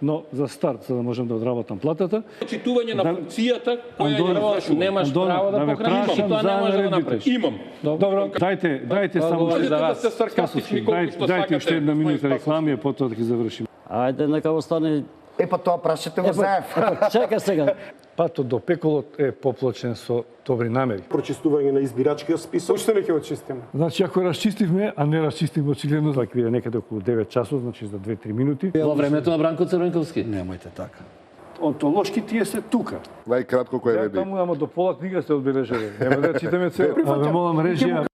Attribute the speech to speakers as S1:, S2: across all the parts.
S1: но за старт, за да можам да одработам платата.
S2: Читување на функцијата која
S1: Андон,
S2: ја
S3: Немаш право да покажеш,
S1: прашам
S3: тоа
S1: за
S3: не можеш да го
S1: наредбите.
S3: направиш.
S2: имам.
S1: Добро, дајте само
S3: говори за
S2: Можете да
S3: вас.
S2: сте саркастични колку што
S1: Дайте
S2: сакате.
S1: уште една минута реклами, а потоа да ги завршим.
S3: Ајде, нека остане.
S4: Па тоа прашате го заев.
S3: Чека сега.
S1: Патот до пеколот е поплачен со добри намери.
S5: Прочистување на избирачкиот список.
S6: Уште не ќе очистиме.
S1: Значи, ако расчистивме, а не расчистивме очигледно, тоа ќе биде некаде околу 9 часот, значи за 2-3 минути.
S3: Во времето на Бранко Црвенковски.
S1: Немојте така. Онтолошки тие се тука.
S7: Најкратко кој
S1: Ја
S7: реди.
S1: таму, ама до пола книга се одбележали. Нема да читаме цел. А ве молам режија.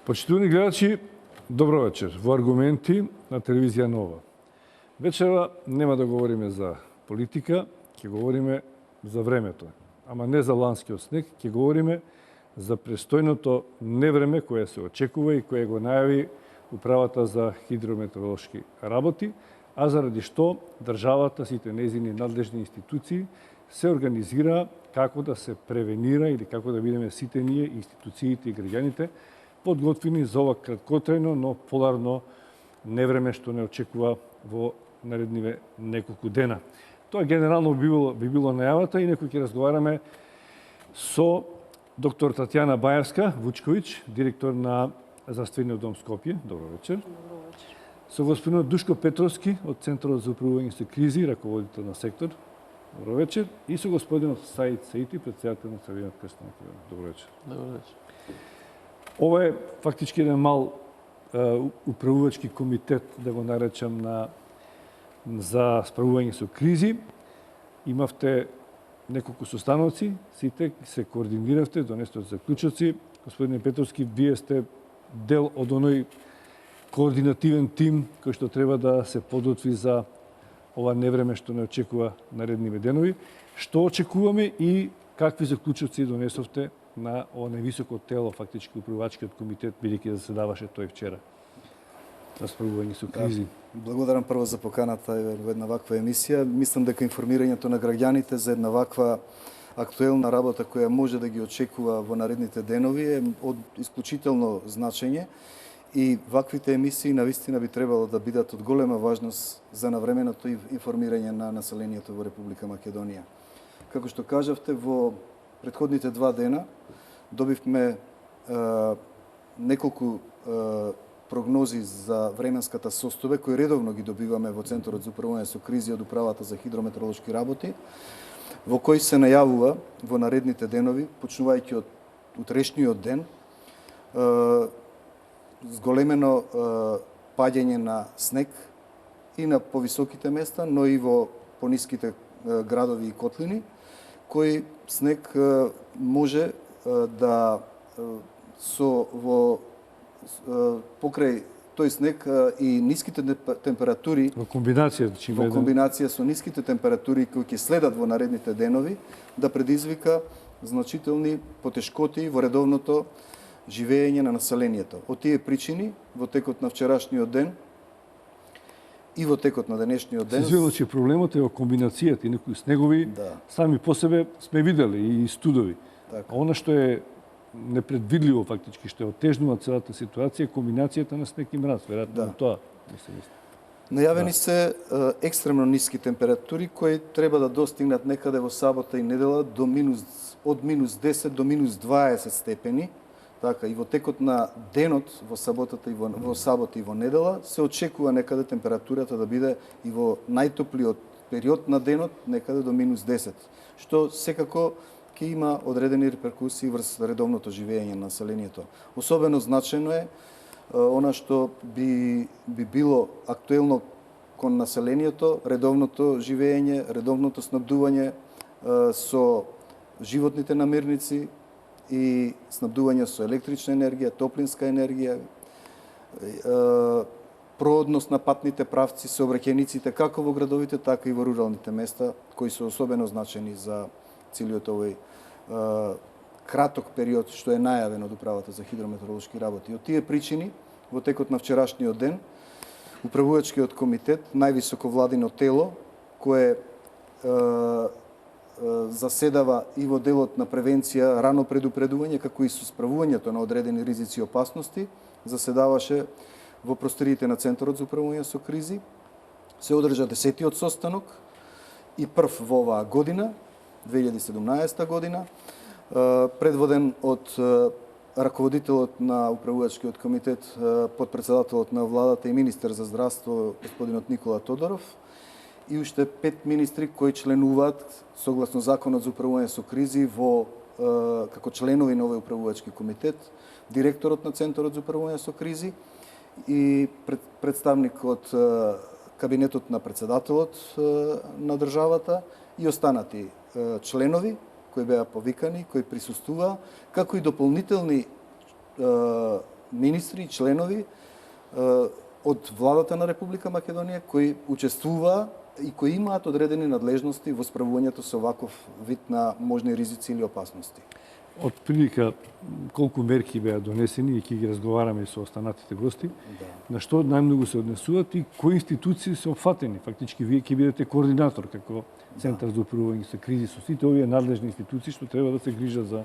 S1: Почитувани гледачи, добро вечер. Во аргументи на телевизија Нова. Вечера нема да говориме за политика, ќе говориме за времето. Ама не за ланскиот снег, ќе говориме за престојното невреме кое се очекува и кое го најави Управата за хидрометеоролошки работи, а заради што државата, сите нејзини надлежни институции се организира како да се превенира или како да бидеме сите ние, институциите и граѓаните, подготвени за ова краткотрајно, но поларно невреме што не очекува во наредниве неколку дена. Тоа генерално би било најавата и некој ќе разговараме со доктор Татјана Бајевска-Вучковиќ, директор на Здравствениот дом Скопје. Добро вечер.
S8: Добро вечер.
S1: Со господинот Душко Петровски од Центарот за управување со кризи, раководител на сектор. Добро вечер. И со господинот Саид Саити, председател на Црвениот крст на Македонија. Добро вечер.
S3: Добро вечер.
S1: Ова е фактички еден мал управувачки комитет, да го наречам, за справување со кризи. Имавте неколку состаноци, сите се координиравте, донесте заклучоци. Господин Петровски, вие сте дел од оној координативен тим кој што треба да се подготви за ова невреме што не очекува наредниве денови. Што очекуваме и какви заклучоци донесовте на ова највисоко тело, фактички управувачкиот комитет, бидејќи заседаваше тој вчера за справување со кризи?
S9: Благодарам прво за поканата во една ваква емисија. Мислам дека информирањето на граѓаните за една ваква актуелна работа која може да ги очекува во наредните денови е од исклучително значење и ваквите емисии навистина би требало да бидат од голема важност за навременото информирање на населението во Република Македонија. Како што кажавте, во претходните 2 дена добивме неколку прогнози за временската состојба кои редовно ги добиваме во Центарот за управување со кризи од Управата за хидрометеоролошки работи, во кој се најавува во наредните денови, почнувајќи од утрешниот ден, зголемено паѓање на снег и на повисоките места, но и во пониските градови и котлини, кој снег може да покрај тој снег и ниските температури
S1: Во комбинација
S9: со ниските температури кои ќе следат во наредните денови да предизвика значителни потешкоти во редовното живење на населението. Од тие причини во текот на вчерашниот ден и во текот на денешниот ден.
S1: Се че проблемот е во комбинацијата и некои снегови сами по себе сме видели и студови.
S9: Така.
S1: А она што е непредвидливо фактички, што отежнува целата ситуација, комбинацијата на снег и мраз, веројатно тоа не се мисли.
S9: Најавени се екстремно ниски температури кои треба да достигнат некаде во сабота и недела до од минус 10 до минус 20 степени. Така, и во текот на денот, во саботата и во сабота и во недела, се очекува некаде температурата да биде и во најтоплиот период на денот некаде до минус 10, што секако ќе има одредени реперкусии врз редовното живење на населението. Особено значено е она што би било актуелно кон населението, редовното живење, редовното снабдување со животните намирници и снабдување со електрична енергија, топлинска енергија, проодност на патните правци, сообраќајниците како во градовите, така и во руралните места, кои се особено значени за целиот овој краток период што е најавен од Управата за хидрометеоролошки работи. Од тие причини, во текот на вчерашниот ден, Управувачкиот комитет, највисоко владино тело, кое заседава и во делот на превенција, рано предупредување, како и со справувањето на одредени ризици и опасности. Заседаваше во просториите на Центарот за управување со кризи. Се одржа 10-тиот состанок и прв во оваа година, 2017 година, предводен од раководителот на управувачкиот комитет, подпредседателот на владата и министер за здравство, господинот Никола Тодоров, и уште 5 министри кои членуваат согласно Законот за управување со кризи како членови на овој управувачки комитет, директорот на Центарот за управување со кризи и представник од кабинетот на председателот на државата и останати членови кои беа повикани, кои присуствуваа, како и дополнителни министри и членови од владата на Република Македонија кои учествуваа и кои имаат одредени надлежности во справувањето со ваков вид на можни ризици или опасности.
S1: Од прилика колку мерки беа донесени и ќе ги разговараме и со останатите гости, на што најмногу се однесуваат и кои институции се опфатени. Фактички вие ќе бидете координатор како Центар за управување со кризи со сите овие надлежни институции што треба да се грижат за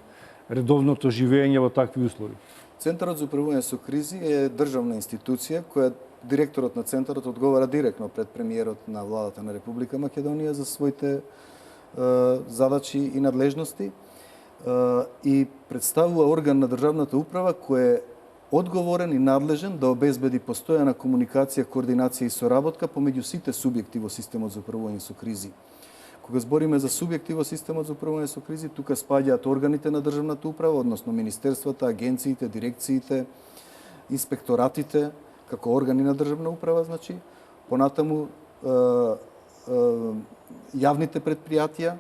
S1: редовното живење во такви услови.
S9: Центарот за управување со кризи е државна институција која директорот на центарот одговара директно пред премиерот на владата на Република Македонија за своите задачи и надлежности и представува орган на државната управа кој е одговорен и надлежен да обезбеди постојана комуникација, координација и соработка помеѓу сите субјекти во системот за управување со кризи. Кога збориме за субјекти во системот за управување со кризи, тука спаѓаат органите на државната управа, односно министерствата, агенциите, дирекциите, инспекторатите, како органи на државна управа, значи, понатаму јавните предпријатија,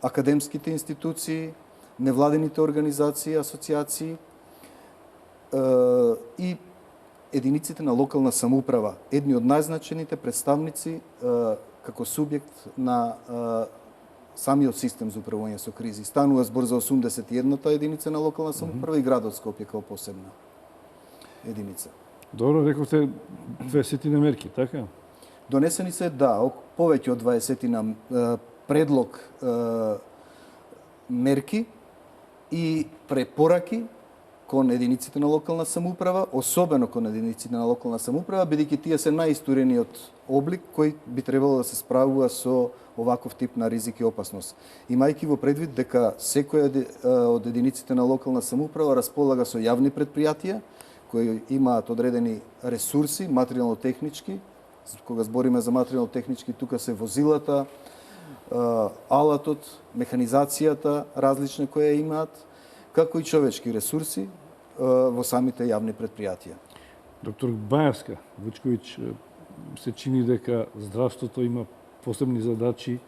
S9: академските институции, невладените организации, асоциации и единиците на локална самоуправа, едни од најзначените представници како субјект на самиот систем за управување со кризи. Станува збор за 81-та единица на локална самоуправа и градот Скопје како посебна единица.
S1: Добро, рековте 20 мерки, така?
S9: Донесени се, повеќе од 20 на предлог мерки и препораки кон единиците на локална самоуправа, особено кон единиците на локална самоуправа, бидејќи тие се најистурениот облик кој би требало да се справува со оваков тип на ризик и опасност. Имајќи во предвид дека секоја од единиците на локална самоуправа располага со јавни предпријатија кои имаат одредени ресурси, материјално-технички. Кога збориме за материјално-технички, тука се возилата, алатот, механизацијата различна која имаат, како и човечки ресурси во самите јавни предпријатија.
S1: Доктор Баевска, Вучковиќ, се чини дека здравството има посебни задачи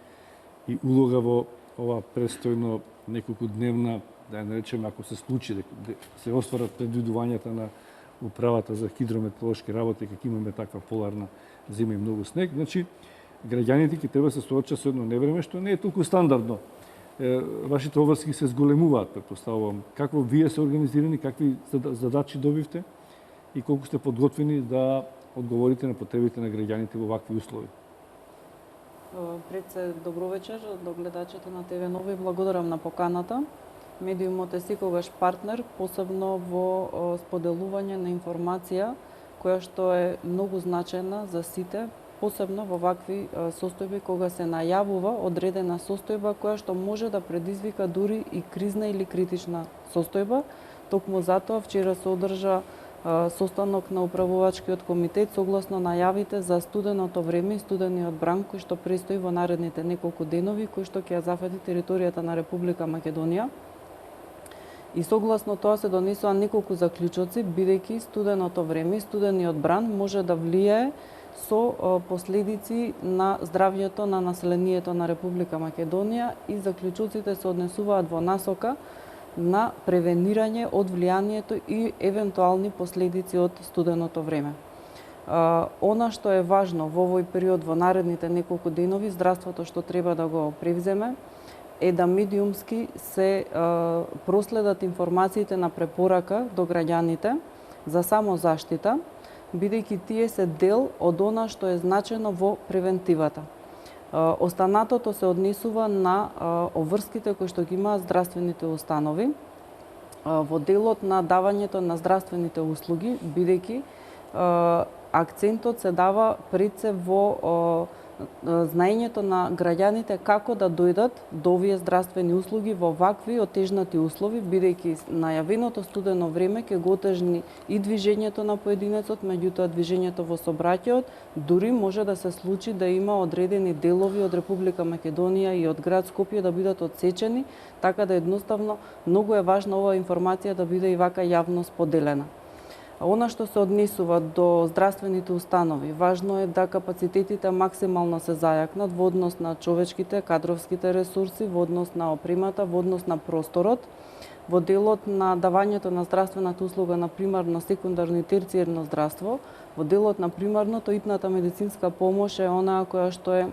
S1: и улога во ова престојно неколку дневна, да ја наречеме, ако се случи, дека се остварат предвидувањата на управата за хидрометеоролошки работи, како имаме таква поларна зима и многу снег, значи граѓаните ќе треба да се соочат со едно невреме што не е толку стандардно. Вашите обврски се зголемуваат, претпоставувам. Како вие се организирани, какви задачи добивте и колку сте подготвени да одговорите на потребите на граѓаните во вакви услови?
S6: Пред се, добро вечер до гледачите на ТВ Нова и благодарам на поканата. Медиумот е секогаш партнер, посебно во споделување на информација која што е многу значајна за сите, посебно во вакви состојби кога се најавува одредена состојба која што може да предизвика дури и кризна или критична состојба. Токму затоа вчера се одржа состанок на управувачкиот комитет согласно најавите за студеното време и студениот бран кој што престои во наредните неколку денови, кој што ќе ја зафати територијата на Република Македонија. И согласно тоа се донесува неколку заклучоци, бидејќи студеното време и студениот бран може да влијае со последици на здравјето на населението на Република Македонија и заклучоците се однесуваат во насока на превенирање од влијанието и евентуални последици од студеното време. Она што е важно во овој период, во наредните неколку денови, здравството што треба да го превземе е да медиумски се проследат информациите на препорака до граѓаните за самозаштита, бидејќи тие се дел од она што е значено во превентивата. Останатото се однесува на обврските кои што ги имаат здравствените установи во делот на давањето на здравствените услуги, бидејќи акцентот се дава пред се во знаењето на граѓаните како да дојдат до овие здравствени услуги во вакви отежнати услови, бидејќи најавеното студено време ќе го отежни и движењето на поединецот, меѓутоа движењето во сообраќајот, дури може да се случи да има одредени делови од Република Македонија и од град Скопје да бидат одсечени, така да едноставно многу е важна оваа информација да биде и вака јавно споделена. Она што се однесува до здравствените установи, важно е да капацитетите максимално се зајакнат во однос на човечките, кадровските ресурси, во однос на опремата, во однос на просторот, во делот на давањето на здравствената услуга на примарно, секундарно и терциерно здравство, во делот на примарното, итната медицинска помош е онаа која што е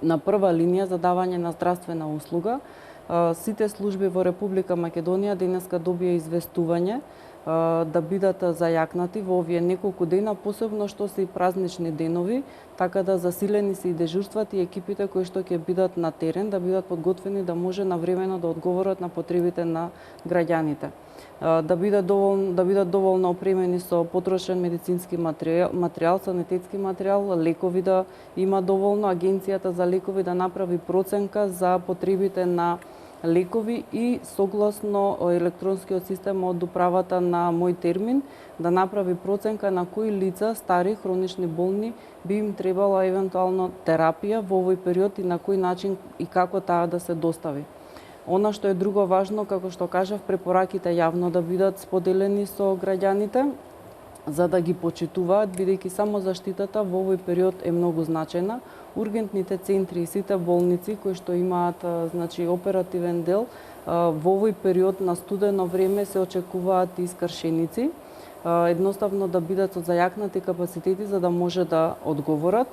S6: на прва линија за давање на здравствена услуга. Сите служби во Република Македонија денеска добија известување да бидат зајакнати во овие неколку дена, посебно што се и празнични денови, така да засилени се и дежурствата и екипите кои што ќе бидат на терен, да бидат подготвени да може навремено да одговорат на потребите на граѓаните. Да бидат доволно опремени со потрошен медицински материјал, санитетски материјал, лекови да има доволно, Агенцијата за лекови да направи проценка за потребите на лекови и согласно електронскиот систем од управата на Мој термин да направи проценка на кои лица, стари, хронични болни, би им требала евентуално терапија во овој период и на кој начин и како таа да се достави. Она што е друго важно, како што кажав, препораките јавно да бидат споделени со граѓаните, за да ги почитуваат, бидејќи само заштитата во овој период е многу значајна. Ургентните центри и сите болници кои што имаат оперативен дел, во овој период на студено време се очекуваат и искршеници, едноставно да бидат со зајакнати капацитети за да може да одговорат.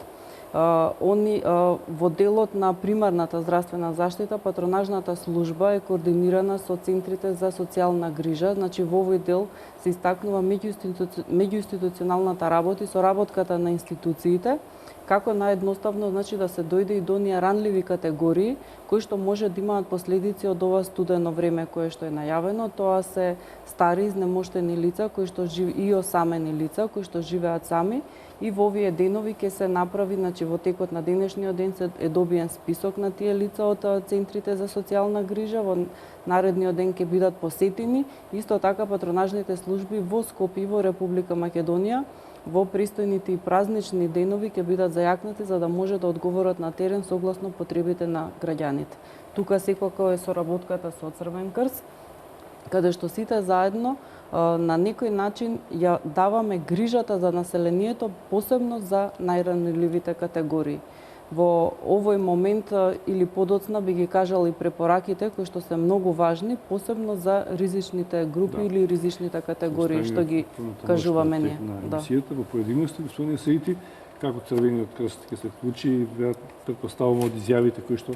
S6: Они во делот на примарната здравствена заштита, патронажната служба е координирана со центрите за социјална грижа, во овој дел се истакнува меѓуинституционалната работа и соработката на институциите, како наједноставно да се дојде и до оние ранливи категории кои што може да имаат последици од ова студено време кое што е најавено. Тоа се стари изнемоштени лица кои што и осамени лица кои што живеат сами, и во овие денови ќе се направи, во текот на денешниот ден е добиен список на тие лица од центрите за социјална грижа, во наредниот ден ќе бидат посетени, исто така патронажните служби во Скопје и во Република Македонија во пристојните и празнични денови ќе бидат зајакнати за да може да одговорат на терен согласно потребите на граѓаните. Тука секако е соработката со Црвен крст, каде што сите заедно на некој начин ја даваме грижата за населението, посебно за најранливите категории. Во овој момент или подоцна би ги кажал и препораките кои што се многу важни, посебно за ризичните групи или ризичните категории што ги кажуваме ние.
S1: На емисијата во поединости, господин Саити, како Црвениот крст ќе се вклучи, претпоставувам од изјавите кои што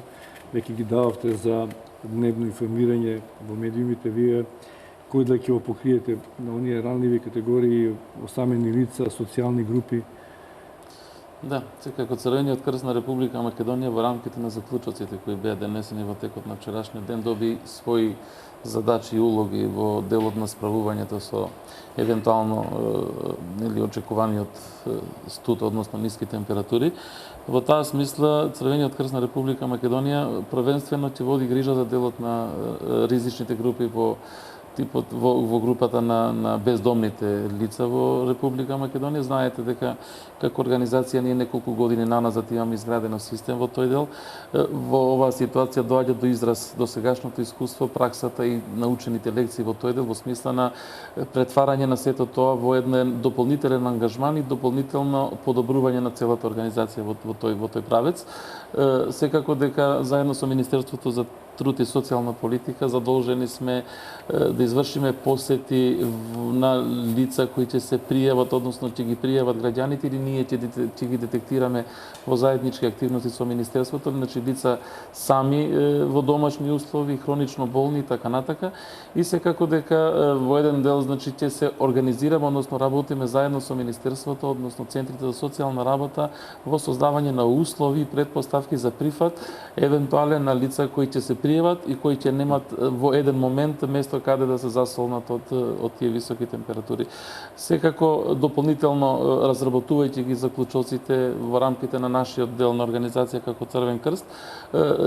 S1: веќе ги дававте за дневно информирање во медиумите, вие кој да ќе го покриете на оние ранливи категории, осамени лица, социјални групи?
S7: Да, секако Црвениот крст на Република Македонија во рамките на заклучоците кои беа денесени во текот на вчерашниот ден доби своји задачи и улоги во делот на справувањето со евентуално очекуваниот студ, односно ниски температури. Во таа смисла Црвениот крст на Република Македонија првенствено ќе води грижа за делот на ризичните групи во групата на бездомните лица во Република Македонија. Знаете дека како организација ние неколку години наназад имаме изградено систем во тој дел. Во оваа ситуација доаѓа до израз досегашното искуство, праксата и научените лекции во тој дел во смисла на претварање на сето тоа во еден дополнителен ангажман и дополнително подобрување на целата организација во тој правец. Секако дека заедно со Министерството за труд и социјална политика задолжени сме да извршиме посети на лица кои ќе се пријават, односно ќе ги пријават граѓаните или ние ќе ги детектираме во заеднички активности со Министерството, значи лица сами во домашни услови, хронично болни и така натака. И секако дека во еден дел значи ќе се организираме, односно работиме заедно со Министерството, односно центрите за социјална работа во создавање на услови и предпоставки за прифат евентуален на лица кои ќе се пријават и кои ќе немат во еден момент место каде да се засолнат од тие високи температури. Секако дополнително разработувајќи ги заклучоците во рамките на нашиот дел на организација како Црвен крст,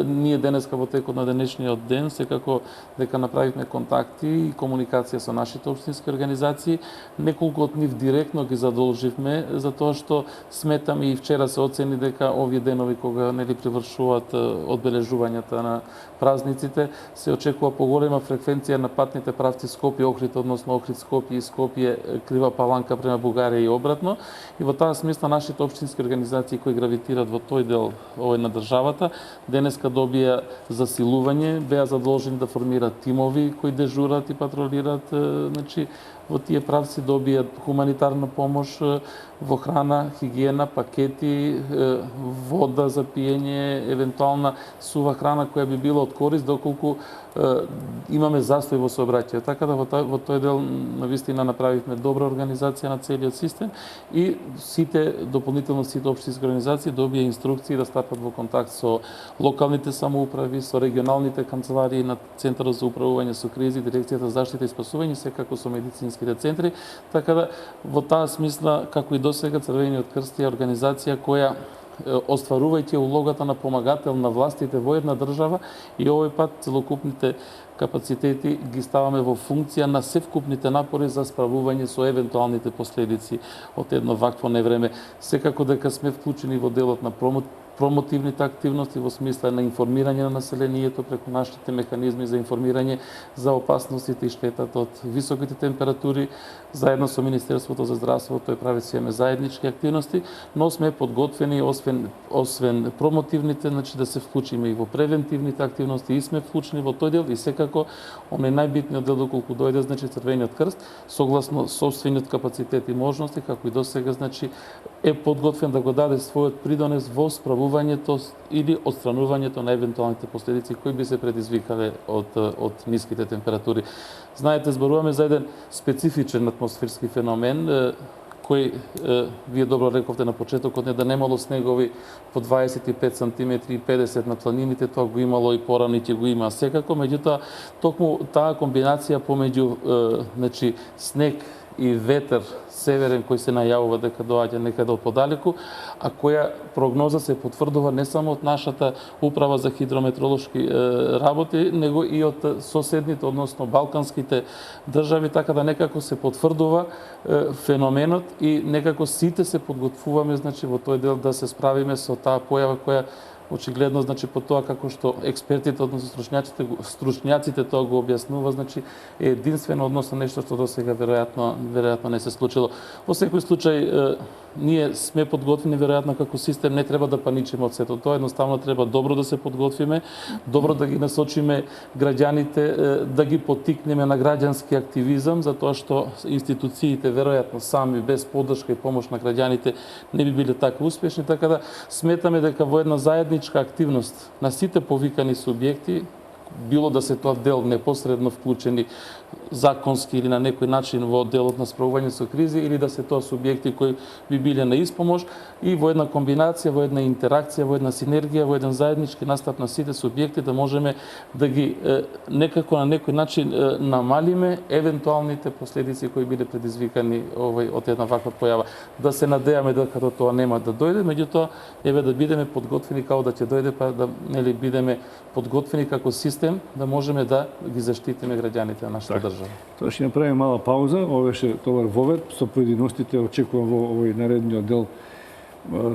S7: ние денеска во текот на денешниот ден секако дека направивме контакти и комуникација со нашите општински организации. Неколку од нив директно ги задолживме за тоа што сметаме и вчера се оцени дека овие денови кога нели привршуваат одбележувањата на празниците, се очекува поголема фреквенција на патните правци Скопје-Охрид, односно Охрид-Скопје и Скопје-Крива Паланка према Бугарија и обратно. И во таа смисла нашите општински организации кои гравитираат во тој дел овој на државата, денеска добија засилување, беа задолжени да формираат тимови кои дежурат и патролираат, значи во тие правци добијат хуманитарна помош во храна, хигиена, пакети, вода за пиење, евентуална сува храна која би била од корист доколку имаме застој во сообраќајот. Така да во тој дел навистина направивме добра организација на целиот систем и дополнително сите општински организации добија инструкции да стапат во контакт со локалните самоуправи, со регионалните канцеларии на Центарот за управување со кризи, Дирекцијата за заштита и спасување, секако со медицинските центри. Така да во таа смисла, како и досега, Црвениот крст е организација која остварувајќи улогата на помагател на властите во една држава и овој пат целокупните капацитети ги ставаме во функција на севкупните напори за справување со евентуалните последици од едно вакво невреме. Секако дека сме вклучени во делот на промотивните активности во смисла на информирање на населението преку нашите механизми за информирање за опасностите и штетата од високите температури. Заедно со Министерството за здравство тој прави си заеднички активности, но сме подготвени освен промотивните, значи да се вклучиме и во превентивните активности и сме вклучени во тој дел и секако оној најбитниот дел доколку дојде значи Црвениот крст согласно сопствениот капацитет и можности како и досега значи е подготвен да го даде својот придонес во справувањето или отстранувањето на евентуалните последици кои би се предизвикале од ниските температури. Знаете, зборуваме за еден специфичен атмосферски феномен кој вие добро рековте на почетокот, да немало снегови по 25 см и 50 на планините, тоа го имало и порано и ќе го има секако, меѓутоа токму таа комбинација помеѓу значи снег и ветер северен кој се најавува дека доаѓа некаде од подалеку, а која прогноза се потврдува не само од нашата управа за хидрометролошки работи, него и од соседните, односно балканските држави, така да некако се потврдува феноменот и некако сите се подготвуваме значи во тој дел да се справиме со таа појава која очигледно, значи, по тоа како што експертите, односно стручњаците тоа го објаснува, значи, е единствено односно нешто што досега веројатно не се случило. Во секој случај, ние сме подготвени, веројатно, како систем, не треба да паничиме од сето тоа, едноставно треба добро да се подготвиме, добро да ги насочиме граѓаните, да ги поттикнеме на граѓански активизам, затоа што институциите, веројатно, сами, без поддршка и помош на граѓаните, не би биле така успешни, така да сметаме дека во една заедничка активност на сите повикани субјекти, било да се тоа дел непосредно вклучени законски или на некој начин во делот на справување со кризи, или да се тоа субјекти кои би биле на испомош и во една комбинација, во една интеракција, во една синергија, во еден заеднички настап на сите субјекти да можеме да ги некако на некој начин намалиме евентуалните последици кои биле предизвикани од една ваква појава. Да се надејаме дека тоа нема да дојде, меѓутоа еве да бидеме подготвени како да ќе дојде, па да нели бидеме подготвени како систем да можеме да ги заштитиме граѓаните на нашата држава.
S1: Тоа ќе направиме мала пауза, ова беше товар вовед, со поединостите очекувам во овој наредниот дел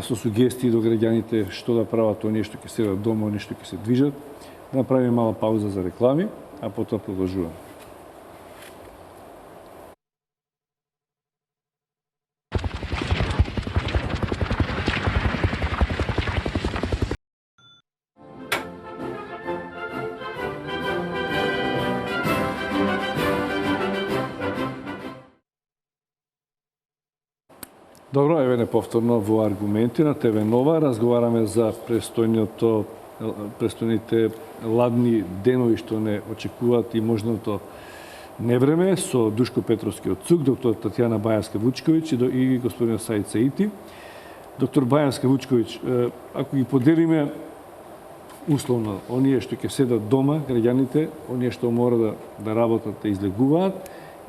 S1: со сугестии до граѓаните што да прават оние што ќе седат дома, оние што ќе се движат. Да направиме мала пауза за реклами, а потоа продолжуваме. Добро, еве повторно во аргументи на ТВ Нова разговараме за престојните ладни денови што не очекуваат и можното невреме со Душко Петровски од ЦУК, доктор Татјана Бајевска-Вучковиќ и господин Саид Саити. Доктор Бајевска-Вучковиќ, ако ги поделиме условно оние што ќе седат дома, граѓаните, оние што мора да работат, да излегуваат,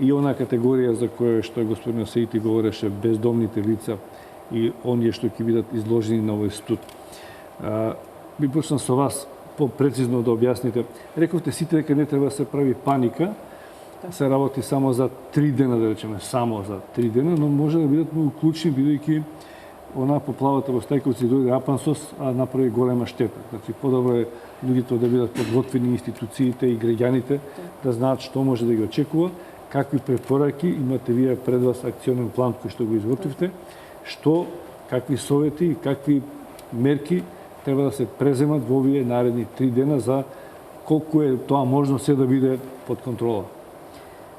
S1: и она категорија за која што господин Саити говореше, бездомните лица и оние што ќе бидат изложени на овој студ. Би почнал со вас по-прецизно да објасните. Рековте сите дека не треба да се прави паника, се работи само за 3 дена, да речеме, само за 3 дена, но може да бидат многу клучни, бидејќи она поплавата во Стајковци дојде Апансос, а направи голема штета. Значи, подобро е луѓето да бидат подготвени, институциите и граѓаните да знаат што може да ги очекува, какви препораки имате вие пред вас акционен план кој што го изготвивте, какви совети и какви мерки треба да се преземат во овие наредни 3 дена за колку е тоа можно се да биде под контрола.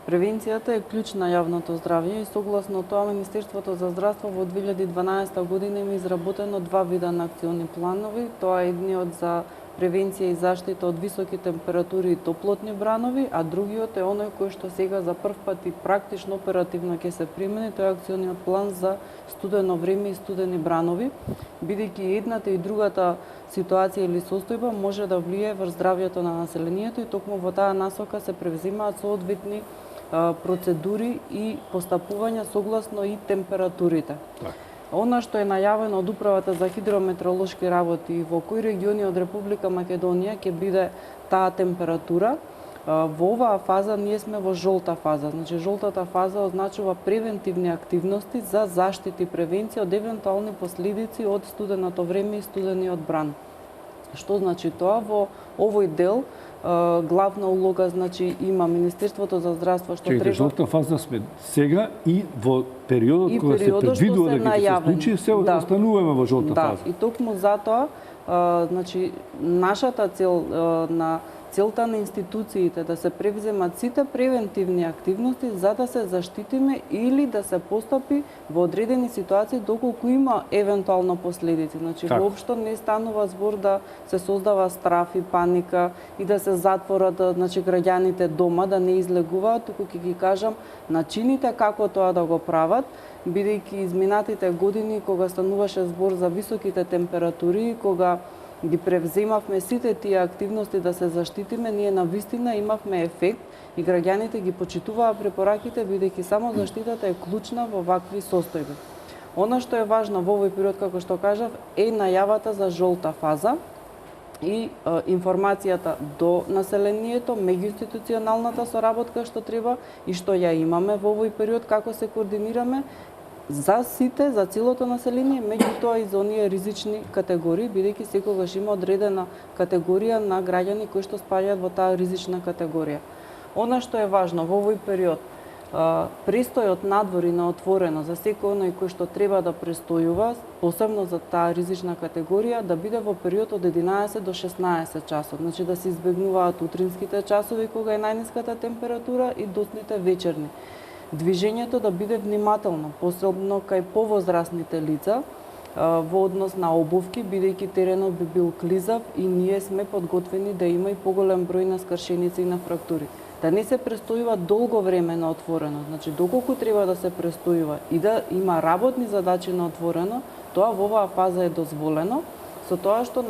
S6: Превенцијата е клjuč на јавното здравје и согласно тоа Министерството за здравство во 2012 година има изработено 2 вида на акциони планови. Тоа е едниот за превенција и заштита од високи температури и топлотни бранови, а другиот е оној кој што сега за прв пат и практично оперативно ќе се примени, тоа е акциониот план за студено време и студени бранови, бидејќи едната и другата ситуација или состојба може да влие врз здравјето на населението и токму во таа насока се превземаат соодветни процедури и постапувања согласно и температурите. Она што е најавено од Управата за хидрометеоролошки работи и во кои региони од Република Македонија ќе биде таа температура, во оваа фаза ние сме во жолта фаза. Значи, жолтата фаза означува превентивни активности за заштита и превенција од евентуални последици од студеното време и студениот бран. Што значи тоа? Во овој дел главна улога значи има Министерството за здравство што треба.
S1: Жолта фаза сме сега и во периодот кога се предвидува дека ќе се случи, се остануваме во жолта фаза.
S6: И токму затоа значи нашата цел целта на институциите да се превземат сите превентивни активности за да се заштитиме или да се постапи во одредени ситуации доколку има евентуално последици. Значи воопшто не станува збор да се создава страф и паника и да се затворат значи граѓаните дома да не излегуваат, туку ќе ги кажам начините како тоа да го прават, бидејќи изминатите години кога стануваше збор за високите температури, кога ги превземавме сите тие активности да се заштитиме, ние навистина имавме ефект и граѓаните ги почитуваа препораките, бидејќи само заштитата е клучна во вакви состојби. Она што е важно во овој период, како што кажав, е најавата за жолта фаза и информацијата до населението, меѓуинституционалната соработка што треба и што ја имаме во овој период, како се координираме за сите, за целото население, меѓутоа и за оние ризични категории, бидејќи секогаш има одредена категорија на граѓани кои што спаѓаат во таа ризична категорија. Она што е важно во овој период, престојот надвор и на отворено за секој оној кој што треба да престојува, посебно за таа ризична категорија, да биде во период од 11 до 16 часот. Значи да се избегнуваат утринските часови кога е најниската температура и доцните вечерни. Движењето да биде внимателно, посебно кај повозрастните лица, во однос на обувки, бидејќи теренот би бил клизав и ние сме подготвени да има и поголем број на скршеници и на фрактури. Да не се престојува долго време на отворено, значи доколку треба да се престојува и да има работни задачи на отворено, тоа во оваа фаза е дозволено, со тоа што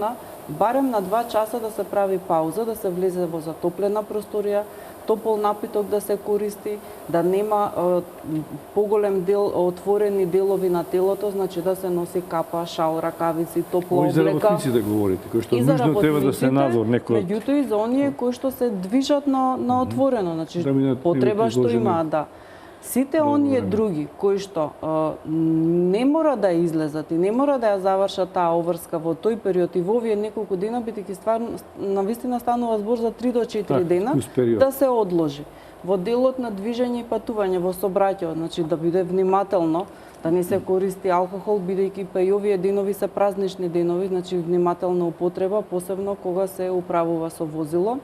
S6: барем на 2 часа да се прави пауза, да се влезе во затоплена просторија, топол напиток да се користи, да нема поголем дел отворени делови на телото, значи да се носи капа, шал, ракавици, топла облека.
S1: И за работниците говорите, кои што нужно треба да се надвор некој.
S6: Меѓутоа и за оние кои што се движат на отворено, значи потреба што имаат, да. Сите оние други кои што не мора да излезат и не мора да ја завршат таа обврска во тој период и во овие неколку дена, бидејќи стварно навистина станува збор за 3 до 4 дена, да се одложи. Во делот на движење и патување во сообраќајот, значи да биде внимателно, да не се користи алкохол, бидејќи па и овие денови се празнични денови, значи внимателна употреба, посебно кога се управува со возило.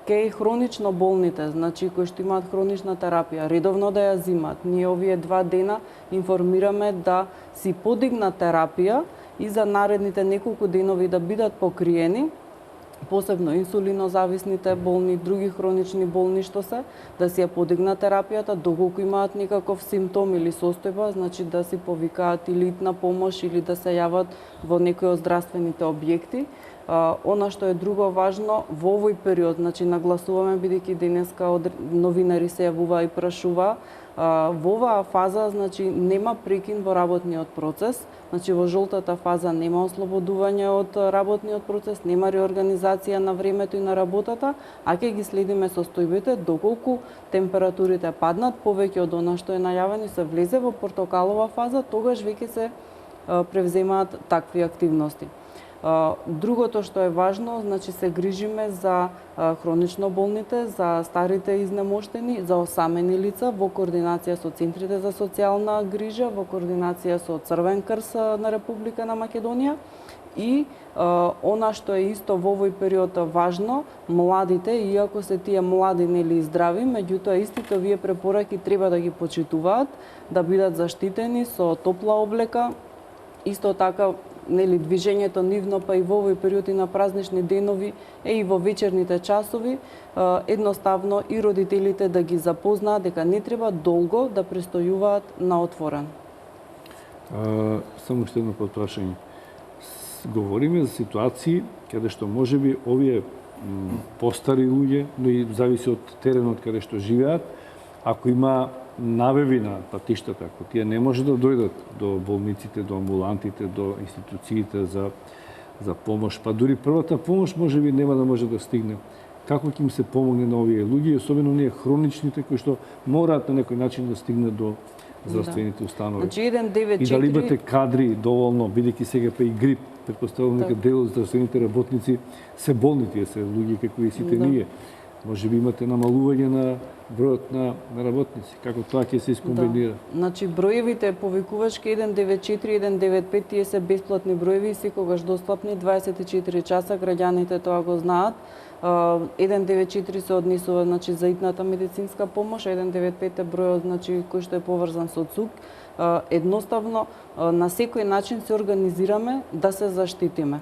S6: кај хронично болните, значи кои што имаат хронична терапија, редовно да ја земат. Ние овие 2 дена информираме да си подигнат терапија и за наредните неколку денови да бидат покриени, посебно инсулинозависните болни, други хронични болни што се, да си ја подигнат терапијата, доколку имаат некаков симптом или состојба, значи да си повикаат или на помош или да се јават во некој од здравствените објекти. Она што е друго важно, во овој период, значи нагласуваме, бидејќи денеска новинари се јавува и прашува, во оваа фаза, значи, нема прекин во работниот процес, значи во жолтата фаза нема ослободување од работниот процес, нема реорганизација на времето и на работата, а ќе ги следиме состојбите доколку температурите паднат повеќе од она што е најавено и се влезе во портокалова фаза, тогаш веќе се превземаат такви активности. Другото што е важно, значи се грижиме за хронично болните, за старите изнемоштени, за осамени лица во координација со центрите за социјална грижа, во координација со Црвен крст на Република на Македонија и она што е исто во овој период важно, младите, иако се тие млади нели здрави, меѓутоа истите овие препораки треба да ги почитуваат, да бидат заштитени со топла облека, исто така нели движењето нивно па и во овој период и на празнични денови и во вечерните часови, едноставно и родителите да ги запознаат дека не треба долго да престојуваат на отворен.
S1: Само уште едно потпрашање. Говориме за ситуации каде што можеби овие постари луѓе, но и зависи од теренот каде што живеат, ако има навеви на патиштата, ако тие не може да дојдат до болниците, до амбулантите, до институциите за помош, па дури првата помош можеби нема да може да стигне. Како ќе им се помогне на овие луѓе, особено ние хроничните кои што мораат на некој начин да стигнат до здравствените установи.
S6: Значи 194
S1: И дали имате кадри доволно, бидејќи сега па и грип, претпоставувам дека дел од здравствените работници се болни, тие се луѓе како и сите ние. Може би имате намалување на бројот на работници, како тоа ќе се искомбинира?
S6: Значи броевите повикувачки 194 195 тие се бесплатни броеви и секогаш достапни 24 часа, граѓаните тоа го знаат. 194 се однесува значи за итната медицинска помош, 195 е бројот значи кој што е поврзан со ЦУК. Едноставно на секој начин се организираме да се заштитиме.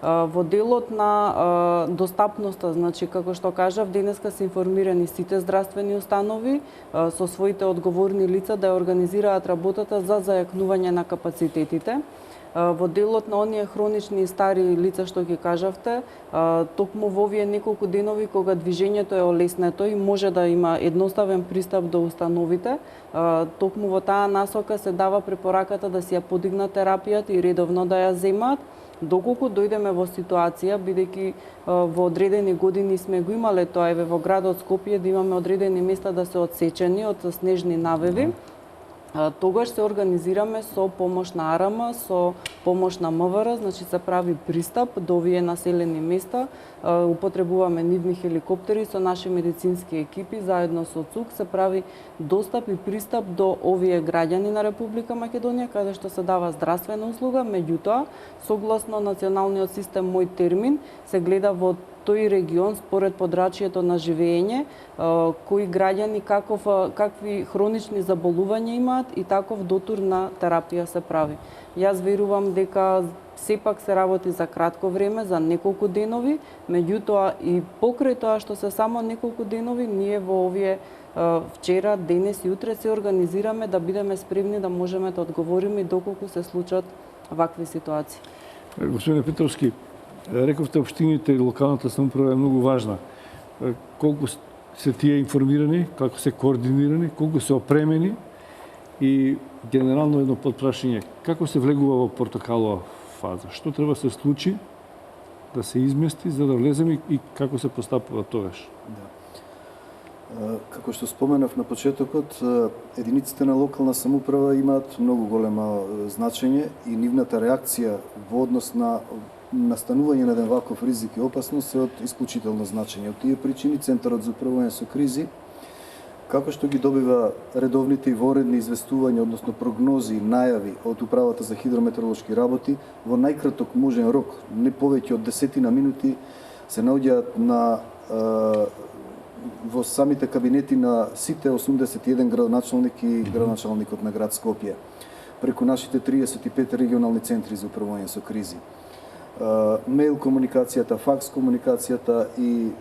S6: Во делот на достапноста, значи како што кажав, денеска се информирани сите здравствени установи со своите одговорни лица да ја организираат работата за зајакнување на капацитетите. Во делот на оние хронични и стари лица што ги кажавте, токму во овие неколку денови кога движењето е олеснето и може да има едноставен пристап до установите, токму во таа насока се дава препораката да си ја подигнат терапијата и редовно да ја земаат. Доколку дојдеме во ситуација, бидејќи во одредени години сме го имале тоа, еве во градот Скопје, да имаме одредени места да се одсечени од снежни навеви, тогаш се организираме со помош на АРМ, со помош на МВР, значи се прави пристап до овие населени места, употребуваме нивни хеликоптери со наши медицински екипи, заедно со ЦУК се прави достап и пристап до овие граѓани на Република Македонија, каде што се дава здравствена услуга, меѓутоа, согласно националниот систем Мој термин, се гледа во тој регион според подрачјето на живење, кои граѓани какви хронични заболувања имаат и таков дотур на терапија се прави. Јас верувам дека сепак се работи за кратко време, за неколку денови, меѓутоа и покрај тоа што се само неколку денови, ние во овие вчера, денес и утре се организираме да бидеме спремни да можеме да одговориме доколку се случат вакви ситуации.
S1: Господине Петровски, рековте општините и локалната самоуправа е многу важна. Колку се тие информирани, како се координирани, колку се опремени и генерално едно подпрашање, како се влегува во портокалова фаза? Што треба се случи да се измести за да влеземе и како се постапува тогаш?
S9: Како што споменав на почетокот, единиците на локална самоуправа имаат многу големо значење и нивната реакција во однос на настанување на еден ваков ризик и опасност е од исклучително значење. Од тие причини Центарот за управување со кризи, како што ги добива редовните и воредни известувања, односно прогнози и најави од Управата за хидрометеоролошки работи, во најкраток можен рок, не повеќе од 10 минути, се наоѓаат на во самите кабинети на сите 81 градоначалник и градоначалникот на град Скопје, преку нашите 35 регионални центри за управување со кризи. Мейл комуникацијата, факс комуникацијата и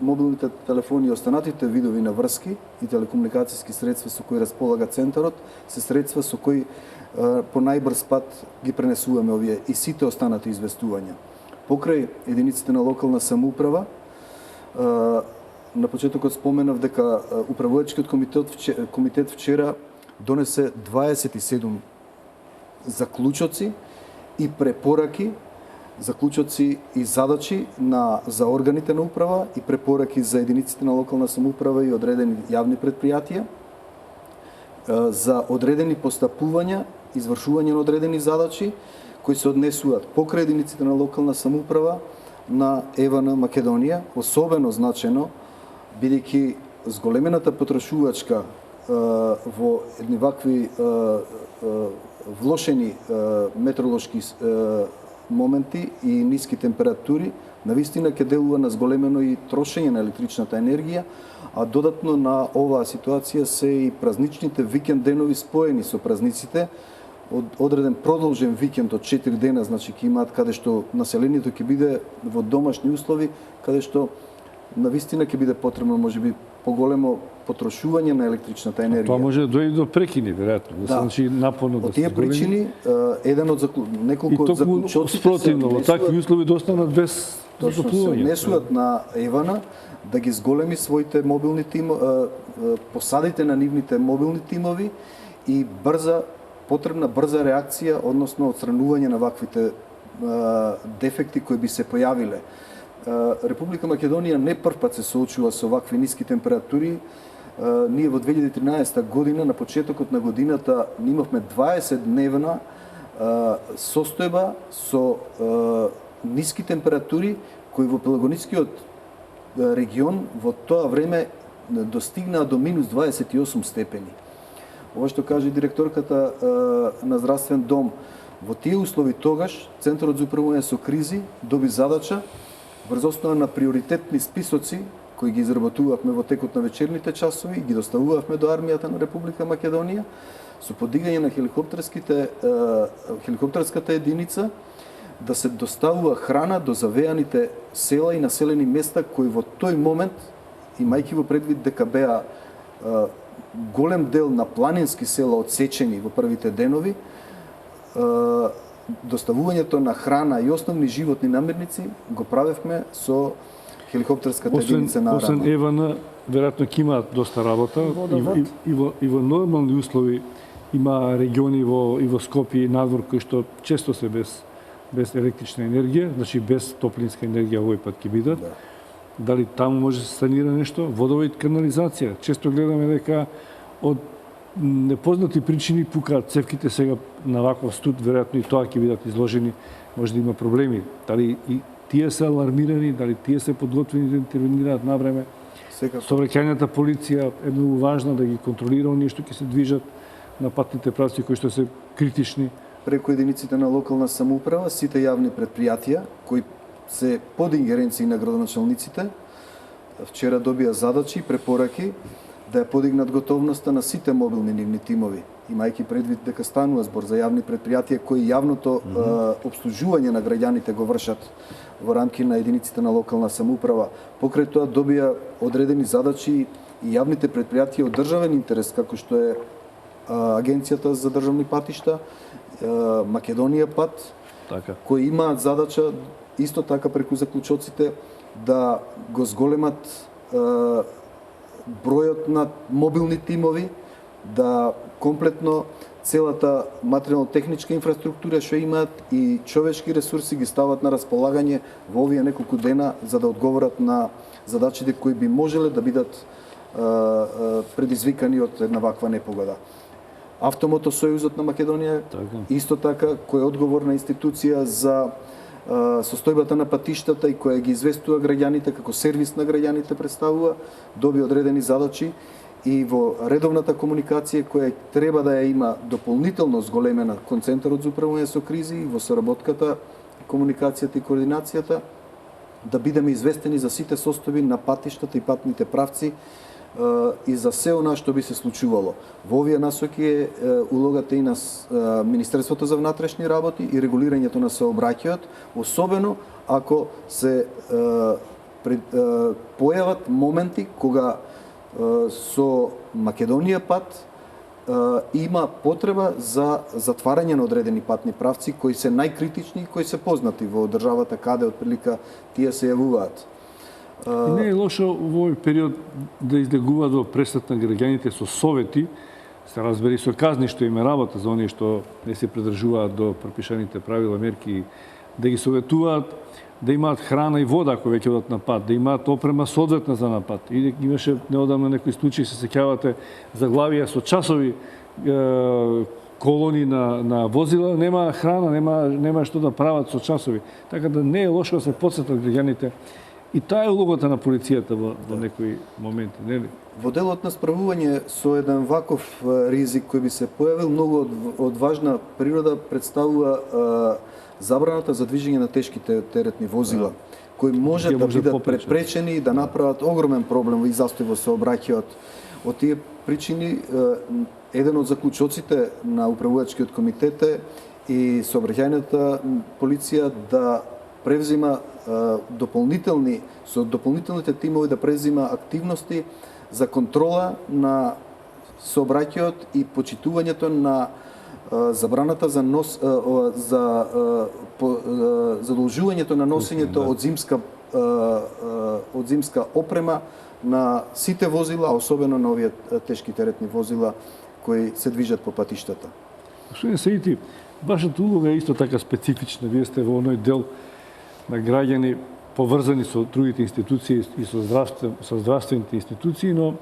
S9: мобилните телефони и останатите видови на врски и телекомуникацијски средства со кои располага центарот се средства со кои по најбрз пат ги пренесуваме овие и сите останати известувања. Покрај единиците на локална самоуправа, на почетокот споменав дека управувачкиот комитет вчера донесе 27 заклучоци и препораки, заклучоци и задачи за органите на управа и препораки за единиците на локална самоуправа и одредени јавни предпријатија за одредени постапувања, извршување на одредени задачи кои се однесуваат покрај единиците на локална самоуправа на ЕВН Македонија, особено значено бидејќи зголемената потрошувачка во едни вакви влошени метеоролошки моменти и ниски температури, навистина ќе делува на зголемено и трошење на електричната енергија, а додатно на оваа ситуација се и празничните викенд денови споени со празниците, одреден продолжен викенд од 4 дена, значи ќе имаат каде што населението ќе биде во домашни услови, каде што навистина ќе биде потребно можеби поголемо потрошување на електричната енергија.
S1: Тоа може да дојде до прекини, веројатно, да се значи напорно да се
S9: тие причини, еден од неколку од заклучоците
S1: спротивно, во такви услови да останат без затоплување.
S9: Се однесуваат на ЕВН да ги зголеми своите мобилни тимови, посадите на нивните мобилни тимови и потребна брза реакција, односно отстранување на ваквите дефекти кои би се појавиле. Република Македонија не прв пат се соочува со вакви ниски температури. Ние во 2013 година, на почетокот на годината, имавме 20-дневна состојба со ниски температури кои во Пелагонискиот регион во тоа време достигнаа до минус 28 степени. Ова што каже директорката на здравствен дом, во тие услови тогаш Центарот за управување со кризи доби задача врз основа на приоритетни списоци кои ги изработувавме во текот на вечерните часови и ги доставувавме до армијата на Република Македонија со подигање на хеликоптерската единица да се доставува храна до завеаните села и населени места кои во тој момент, имајќи во предвид дека беа голем дел на планински села одсечени во првите денови, доставувањето на храна и основни животни намирници го правевме со хеликоптерската единица на
S1: Освен ЕВН, веројатно ќе имаат доста работа и во нормални услови има региони и во Скопје и надвор кои што често се без електрична енергија, значи без топлинска енергија овој пат ќе бидат. Да. Дали таму може да се санира нешто? Водовод канализација. Често гледаме дека од непознати причини пукаат цевките сега на ваков студ, веројатно и тоа ќе бидат изложени, може да има проблеми. Дали и тие се алармирани, дали тие се подготвени да интервенираат на време? Сообраќајната полиција е многу важна да ги контролира оние што ќе се движат на патните правци кои што се критични.
S9: Преку единиците на локална самоуправа, сите јавни предпријатија кои се под ингеренција на градоначалниците, вчера добија задачи и препораки да ја подигнат готовноста на сите мобилни нивни тимови, имајќи предвид дека станува збор за јавни предпријатија кои јавното обслужување на граѓаните го вршат во рамки на единиците на локална самоуправа. Покрај тоа добија одредени задачи и јавните предпријатија од државен интерес, како што е Агенцијата за државни патишта, Македонија пат, кои имаат задача исто така преку заклучоците да го зголемат бројот на мобилни тимови, да комплетно целата материјално-техничка инфраструктура што имаат и човечки ресурси ги стават на располагање во овие неколку дена за да одговорат на задачите кои би можеле да бидат предизвикани од една ваква непогода. Автомотосојузот на Македонија исто така кој е одговорна институција за состојбата на патиштата и која ги известува граѓаните како сервис на граѓаните представува, доби одредени задачи и во редовната комуникација која треба да ја има дополнително зголемена кон Центарот за управување со кризи и во соработката, комуникацијата и координацијата да бидеме известени за сите состојби на патиштата и патните правци и за се она што би се случувало. Во овие насоки е улогата и на Министерството за внатрешни работи и регулирањето на сообраќајот, особено ако се појават моменти кога со Македонија пат има потреба за затварање на одредени патни правци кои се најкритични и кои се познати во државата каде отприлика тие се јавуваат.
S1: И не е лошо во овој период да излегуваат во пресад на граѓаните со совети, се разбери со казни што им е работа за оние што не се придржуваат до пропишаните правила, мерки, да ги советуваат да имаат храна и вода ако веќе одат на пат, да имаат опрема соодветна за напад. И имаше неодамна некои случаи, се сеќавате, заглавија со часови колони на возила, нема храна, нема што да прават со часови. Така да не е лошо да се потсетат граѓаните. И таа е улогата на полицијата во некои моменти, нели?
S9: Во делот на справување со еден ваков ризик кој би се појавил, многу од важна природа представува забраната за движење на тешките теретни возила, кои може да бидат препречени и да направат огромен проблем и застој во сообраќајот. Од тие причини, еден од заклучоците на управувачкиот комитет е и сообраќајната полиција да превзима со дополнителните тимови да превзима активности за контрола на сообраќајот и почитувањето на забраната за задолжувањето на носењето од зимска опрема на сите возила, особено на овие тешки теретни возила кои се движат по патиштата.
S1: Господин Саити, вашата улога е исто така специфична. Вие сте во оној дел на граѓани поврзани со другите институции и со здравствените институции, но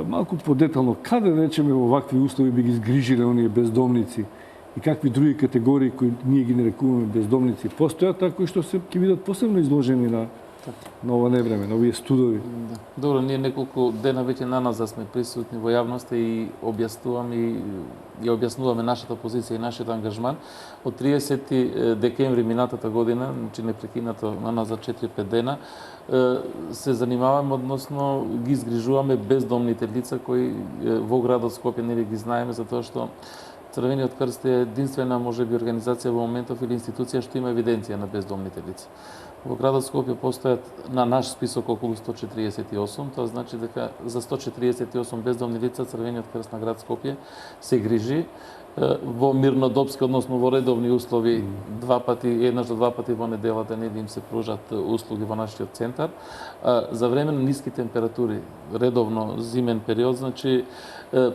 S1: малку подетално, каде речеме во вакви услови би ги згрижиле оние бездомници и какви други категории кои ние ги нарекуваме бездомници постојат, а кои што се ќе бидат посебно изложени на ова невреме, на овие студови?
S7: Добро, ние неколку дена веќе наназад сме присутни во јавноста и објаснуваме нашата позиција и нашиот ангажман. Од 30 декември минатата година, значи непрекинато наназад 4-5 дена, се занимаваме, односно ги изгрижуваме бездомните лица кои во градот Скопје нели ги знаеме, затоа што Црвениот крст е единствена можеби организација во моментов или институција што има евиденција на бездомните лица. Во градот Скопје постојат на наш список околу 148, тоа значи дека за 148 бездомни лица Црвениот крст на град Скопје се грижи во мирнодопски, односно во редовни услови, еднаш до два пати во неделата нели им се пружат услуги во нашиот центар. За време на ниски температури, редовно зимен период, значи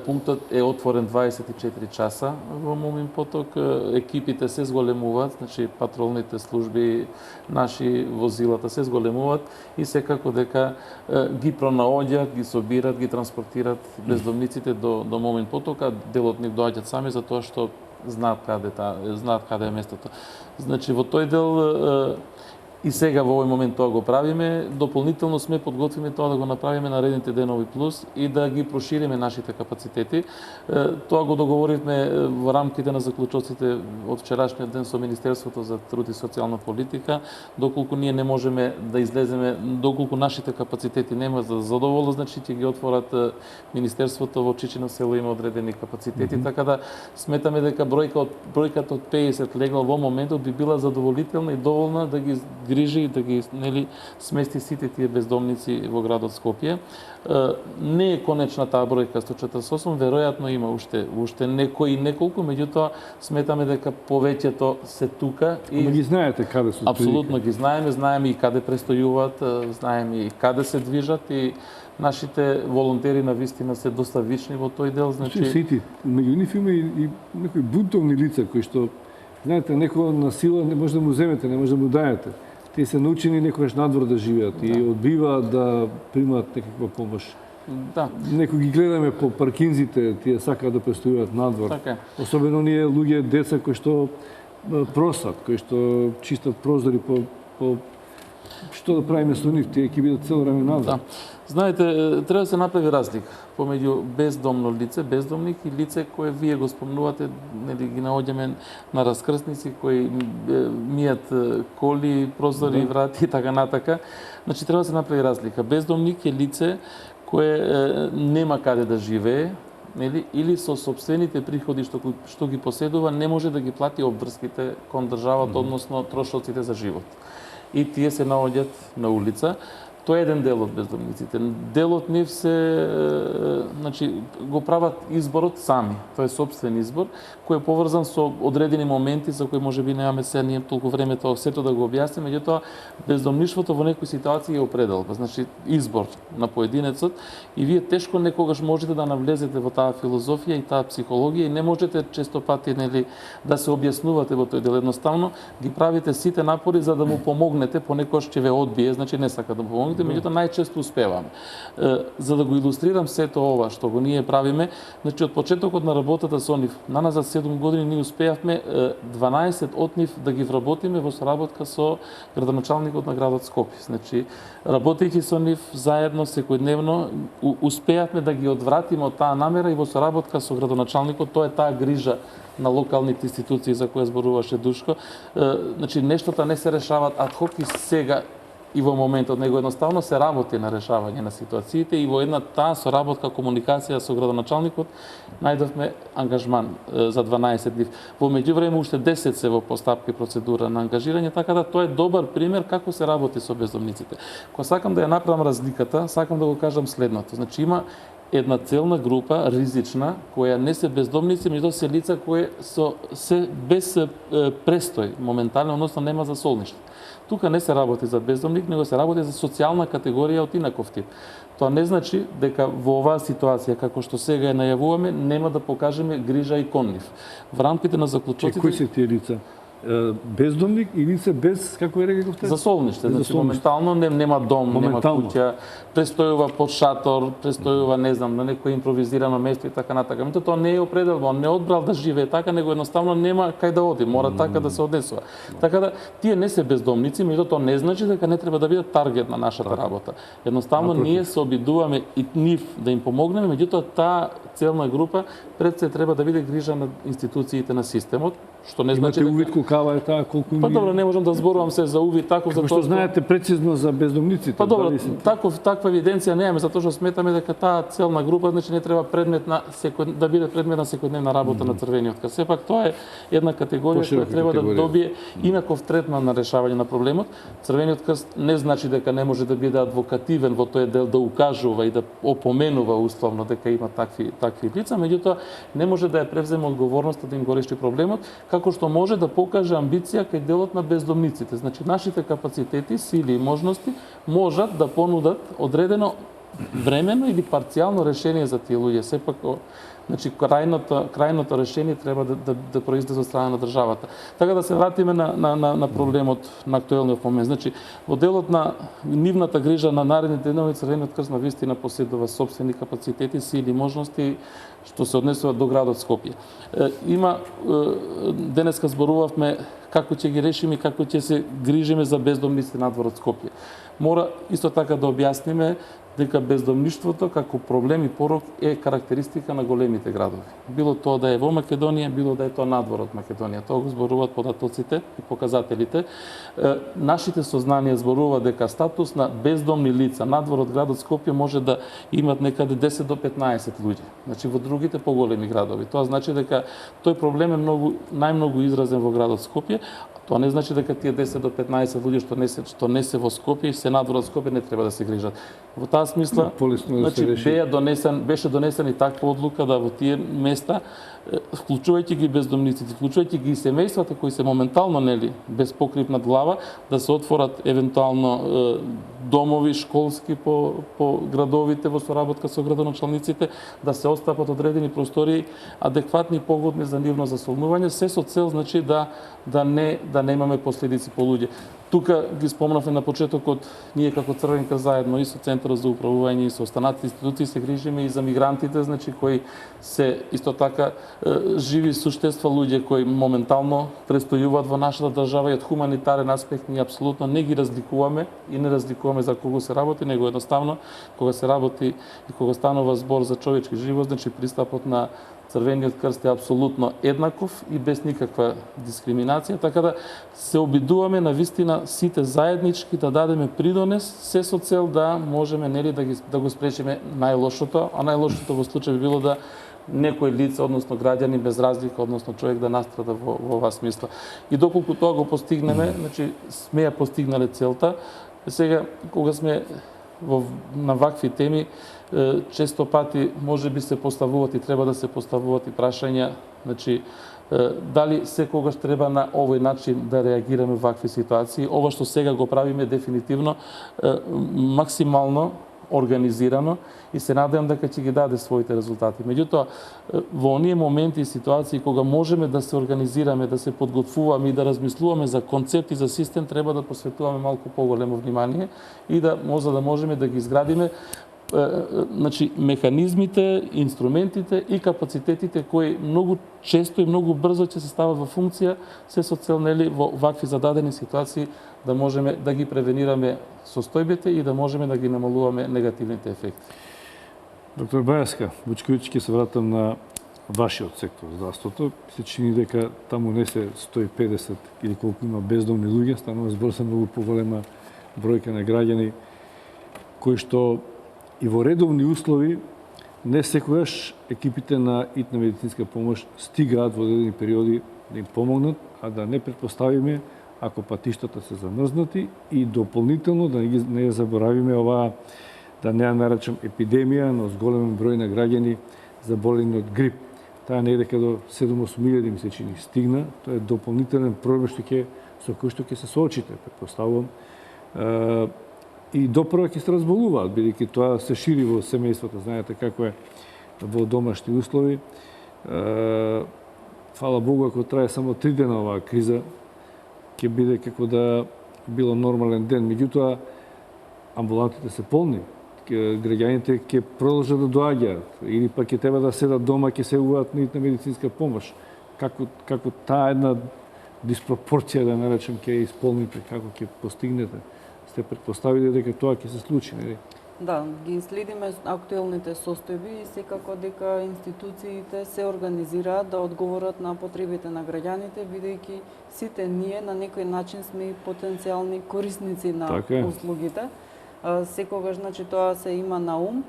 S7: пунктот е отворен 24 часа во Мумин поток, екипите се зголемуваат, значи патролните служби, наши возилата се зголемуваат и секако дека ги пронаоѓаат, ги собират, ги транспортират бездомниците до Мумин поток, а делот нив доаѓаат сами затоа што знаат каде е местото. Значи во тој дел и сега во овој момент тоа го правиме, дополнително сме подготвени тоа да го направиме наредните денови плюс и да ги прошириме нашите капацитети. Тоа го договоривме во рамките на заклучоците од вчерашниот ден со Министерството за труд и социјална политика, доколку ние не можеме да излеземе, доколку нашите капацитети нема за задоволно, значи ќе ги отворат Министерството во Чичино село има одредени капацитети, така да сметаме дека бројката од 50 легла во моментот би била задоволителна и доволна да ги грижи и да ги смести сите тие бездомници во градот Скопје. Не е конечна таа бројка 148, веројатно има уште неколку, меѓутоа сметаме дека повеќето се тука
S1: и ги знаете каде се.
S7: Апсолутно ги знаеме и каде престојуваат, знаеме и каде се движат и нашите волонтери на вистина се доста вични во тој дел, значи
S1: меѓу нив има и некои бунтовни лица кои што знаете, некој на сила не може да му земете, не може да му дајете. Тие се научени некогаш надвор да живеат и одбиваат да примаат некаква помош.
S7: Да.
S1: Некои ги гледаме по паркинзите, тие сакаат да престојуваат надвор.
S7: Така.
S1: Особено оние луѓе, деца кои што просат, кои што чистат прозори по Што да правиме со нив? Тие ќе бидат цело време
S7: Да.
S1: назад.
S7: Знаете, треба да се направи разлика помеѓу бездомно лице, бездомник и лице кое вие го спомнувате, нели ги наоѓаме на раскрсници кои мијат коли, прозори, врати и така натака. Значи треба да се направи разлика. Бездомник е лице кое нема каде да живее, нели, или со собствените приходи што ги поседува не може да ги плати обврските кон државата, односно трошоците за живот. И тие се наоѓаат на улица. Тоа е еден дел од бездомниците. Дел од нив се, значи, го прават изборот сами. Тоа е собствен избор, кој е поврзан со одредени моменти за кои можеби немаме се ние толку време тоа сето да го објасниме, меѓутоа бездомништвото во некои ситуации е определба, значи избор на поединецот и вие тешко некогаш можете да навлезете во таа филозофија и таа психологија и не можете често пати нели да се објаснувате во тој дел. Едноставно ги правите сите напори за да му помогнете, понекогаш ќе ве одбие, значи не сака да му помогнете, меѓутоа најчесто успеваме. За да го илустрирам сето ова што го ние правиме, значи од почетокот на работата со нив, наназад 7 години ние успеавме 12 од нив да ги вработиме во соработка со градоначалникот на градот Скопје. Значи работејќи со нив заедно секојдневно успеавме да ги одвратиме од таа намера и во соработка со градоначалникот, тоа е таа грижа на локалните институции за која зборуваше Душко. Значи нештата не се решаваат ад хок и сега и во моментот, него едноставно се работи на решавање на ситуациите и во една таа соработка, комуникација со градоначалникот најдовме ангажман за 12 нив. Во меѓувреме уште 10 се во постапка и процедура на ангажирање, така да тоа е добар пример како се работи со бездомниците. Кога сакам да ја направам разликата, сакам да го кажам следното. Значи има една целна група ризична која не се бездомници, меѓутоа се лица кои се без престој моментално, односно нема за солниште. Тука не се работи за бездомник, него се работи за социјална категорија од инаков тип. Тоа не значи дека во оваа ситуација, како што сега ја најавуваме, нема да покажеме грижа и кон нив. Во рамките на заклучоците...
S1: Кои се тие лица? Бездомник и лице без, како е рековте?
S7: За солниште, значи моментално нема дом, нема куќа, престојува под шатор, престојува, не знам, на некој импровизирано место и така натака. Меѓутоа тоа не е определба, он не одбрал да живее така, него едноставно нема кај да оди, мора така да се однесува. Така да тие не се бездомници, меѓутоа тоа не значи дека не треба да бидат таргет на нашата работа. Едноставно ние се обидуваме и нив да им помогнеме, меѓутоа таа целна група пред се треба да биде грижа на институциите на системот, што не значи
S1: дека кава е таа колку
S7: Па добро, не можам да зборувам се за увид таков,
S1: затоа што знаете прецизно за бездомниците.
S7: Па добро, таква евиденција немаме, затоа што сметаме дека таа целна група значи не треба предмет на да биде предмет на секојдневна работа на Црвениот крст. Сепак тоа е една категорија која треба да добие инаков третман на решавање на проблемот. Црвениот крст не значи дека не може да биде адвокативен во тој дел да укажува и да опоменува условно дека има такви лица, меѓутоа не може да ја превземе одговорноста да им го реши проблемот, како што може да покаже амбиција кај делот на бездомниците. Значи, нашите капацитети, сили и можности можат да понудат одредено временно или парцијално решение за тие луѓе. Сепак, значи, крајното решение треба да произлезе од страна на државата. Така да се вратиме на проблемот на актуелниот момент. Значи, во делот на нивната грижа на наредните денови, Црвениот крст навистина поседува собствени капацитети, сили и можности што се однесува до градот Скопје. Има денеска зборувавме како ќе ги решиме и како ќе се грижиме за бездомниците надвор од Скопје. Мора исто така да објасниме дека бездомништвото како проблем и порок е карактеристика на големите градови. Било тоа да е во Македонија, било да е тоа надвор од Македонија. Тоа го зборуваат податоците и показателите. Нашите сознанија зборуваат дека статус на бездомни лица надвор од градот Скопје може да имат некаде 10 до 15 луѓе. Значи во другите поголеми градови. Тоа значи дека тој проблем е најмногу изразен во градот Скопје. Тоа не значи дека тие 10 до 15 луѓе што не се во Скопје и се надвор од Скопје не треба да се грижат. Во таа смисла, значи беше донесена и таква одлука да во тие места, вклучувајќи ги бездомниците, вклучувајќи ги и семејствата кои се моментално нели без покрив над глава, да се отворат евентуално домови школски по градовите во соработка со градоначалниците, да се остапат одредени простории адекватни и погодни за нивно заsolнување, се со цел значи да не имаме последици по луѓе. Тука ги спомнавме на почетокот, ние како Црвен крст заедно и со Центарот за управување и со останатите институции се грижиме и за мигрантите, значи кои се исто така живи суштества, луѓе кои моментално престојуваат во нашата држава и од хуманитарен аспект ние апсолутно не ги разликуваме и не разликуваме за кого се работи, него едноставно кога се работи и кога станува збор за човечки живот, значи пристапот на Црвениот крст е апсолутно еднаков и без никаква дискриминација, така да се обидуваме на вистина сите заеднички да дадеме придонес, се со цел да можеме нели да го спречиме најлошото, а најлошото во случај би било да некој лице, односно граѓани без разлика, односно човек да настрада во оваа смисла. И доколку тоа го постигнеме, значи сме ја постигнале целта. Сега кога сме на вакви теми, често пати може би се поставуваат и треба да се поставуваат и прашања, значи дали секогаш треба на овој начин да реагираме во вакви ситуации. Ова што сега го правиме дефинитивно максимално организирано и се надевам дека ќе ги даде своите резултати. Меѓутоа, во оние моменти и ситуации кога можеме да се организираме, да се подготвуваме и да размислуваме за концепт и за систем, треба да посветуваме малку поголемо внимание и да можеме да ги изградиме значи механизмите, инструментите и капацитетите кои многу често и многу брзо ќе се стават во функција, се со цел нели во вакви зададени ситуации да можеме да ги превенираме состојбите и да можеме да ги намалуваме негативните ефекти.
S1: Доктор Бајаска Вучковиќ, ќе се вратам на вашиот сектор, здравството. Се чини дека таму не се 150 или колку има бездомни луѓе, станува збор за многу поголема бројка на граѓани кои што и во редовни услови не секогаш екипите на итна медицинска помош стигаат во одредени периоди да им помогнат, а да не претпоставиме ако патиштата се замрзнати и дополнително да не ја заборавиме оваа, да не ја наречам епидемија, но зголемен број на граѓани заболени од грип. Таа негде до 7-8 ми се чини стигна, тоа е дополнителен проблем со кој што ќе се соочите, претпоставувам. И допрва ќе се разболуваат, бидејќи тоа се шири во семејствата, знаете како е во домашни услови. Фала Богу, ако трае само 3 дена оваа криза, ќе биде како да било нормален ден. Меѓутоа, амбулантите се полни, граѓаните ќе продолжат да доаѓаат, или пак ќе треба да седат дома, ќе се угаат на медицинска помош. Како таа една диспропорција, да наречем, ќе исполните, како ќе постигнете? Сте претпоставили дека тоа ќе се случи, нели?
S6: Да, ги следиме актуелните состојби и секако дека институциите се организираат да одговорат на потребите на граѓаните, бидејќи сите ние на некој начин сме и потенцијални корисници на услугите. Секогаш, значи, тоа се има на ум.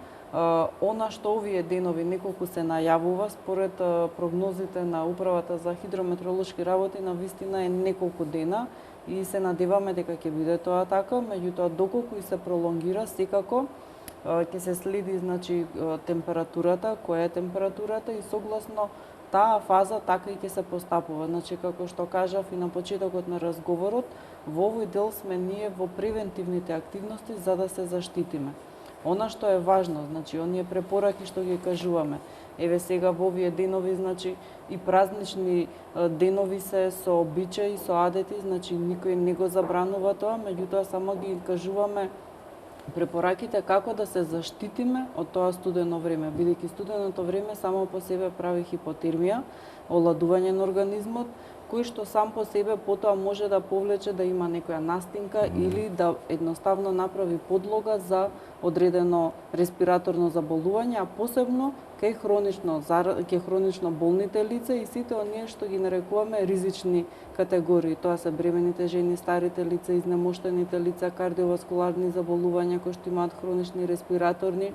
S6: Она што овие денови неколку се најавува, според прогнозите на Управата за хидрометеоролошки работи, на вистина е неколку дена и се надеваме дека ќе биде тоа така, меѓутоа доколку и се пролонгира, секако ќе се следи, значи, температурата, која е температурата и согласно таа фаза така и ќе се постапува. Значи, како што кажав и на почетокот на разговорот, во овој дел сме ние во превентивните активности за да се заштитиме. Она што е важно, значи, оние препораки што ги кажуваме, еве сега во овие денови, значи, и празнични денови се со обичаи, со адети, значи, никој не го забранува тоа, меѓутоа само ги кажуваме препораките како да се заштитиме од тоа студено време, бидејќи студеното време само по себе прави хипотермија, оладување на организмот, кој што сам по себе потоа може да повлече да има некоја настинка или да едноставно направи подлога за одредено респираторно заболување, а посебно кај хронично болните лица и сите оние што ги нарекуваме ризични категории. Тоа се бремените жени, старите лица, изнемоштените лица, кардиоваскуларни заболувања кои што имаат хронични респираторни,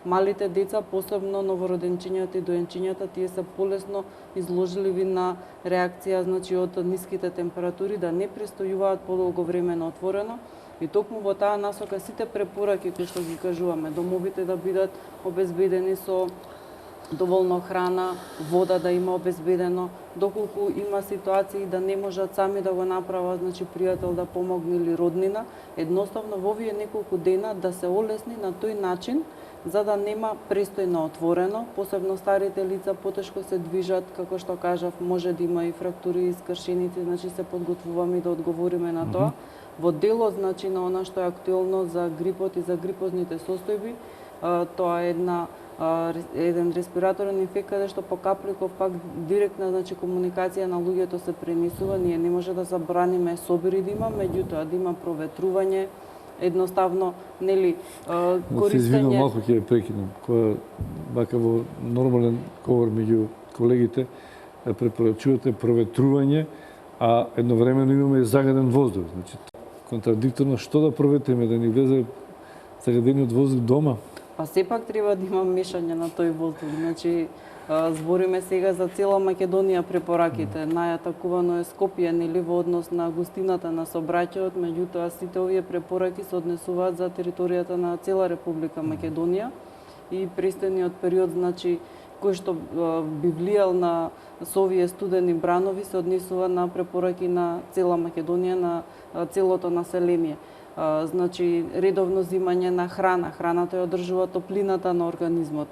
S6: малите деца, посебно новороденчињата и доенчињата, тие се полесно изложливи на реакција, значи, од ниските температури, да не престојуваат подолго време на отворено. И токму во таа насока сите препораки кои што ги кажуваме, домовите да бидат обезбедени со доволно храна, вода да има обезбедено, доколку има ситуации да не можат сами да го направат, значи пријател да помогне или роднина, едноставно во овие неколку дена да се олесни на тој начин за да нема престојно отворено, посебно старите лица потешко се движат, како што кажав, може да има и фрактури и скршеници, значи се подготвуваме да одговориме на тоа. Во делот, значи, на она што е актуелно за грипот и за грипозните состојби, тоа е еден респираторен инфект каде што по капликов пак директна, значи, комуникација на луѓето се пренесува. Ние не може да забраниме собири да има, меѓутоа да има проветрување, едноставно, нели,
S1: Се извинувам,
S6: користење.
S1: малку ќе ја прекинам. Кога вака во нормален говор меѓу колегите препорачувате проветрување, а едновремено имаме и загаден воздух. Значи, контрадикторно, што да проветриме, да ни влезе загадениот воздух дома?
S6: Па сепак треба да има мешање на тој воздух. Значи, збориме сега за цела Македонија препораките. Најатакувано е Скопје, нели, во однос на густината на сообраќајот, меѓутоа сите овие препораки се однесуваат за територијата на цела Република Македонија и престојниот период, значи, кој што би влијал на со овие студени бранови се однесува на препораки на цела Македонија, на целото население. Значи, редовно зимање на храна. Храната ја одржува топлината на организмот.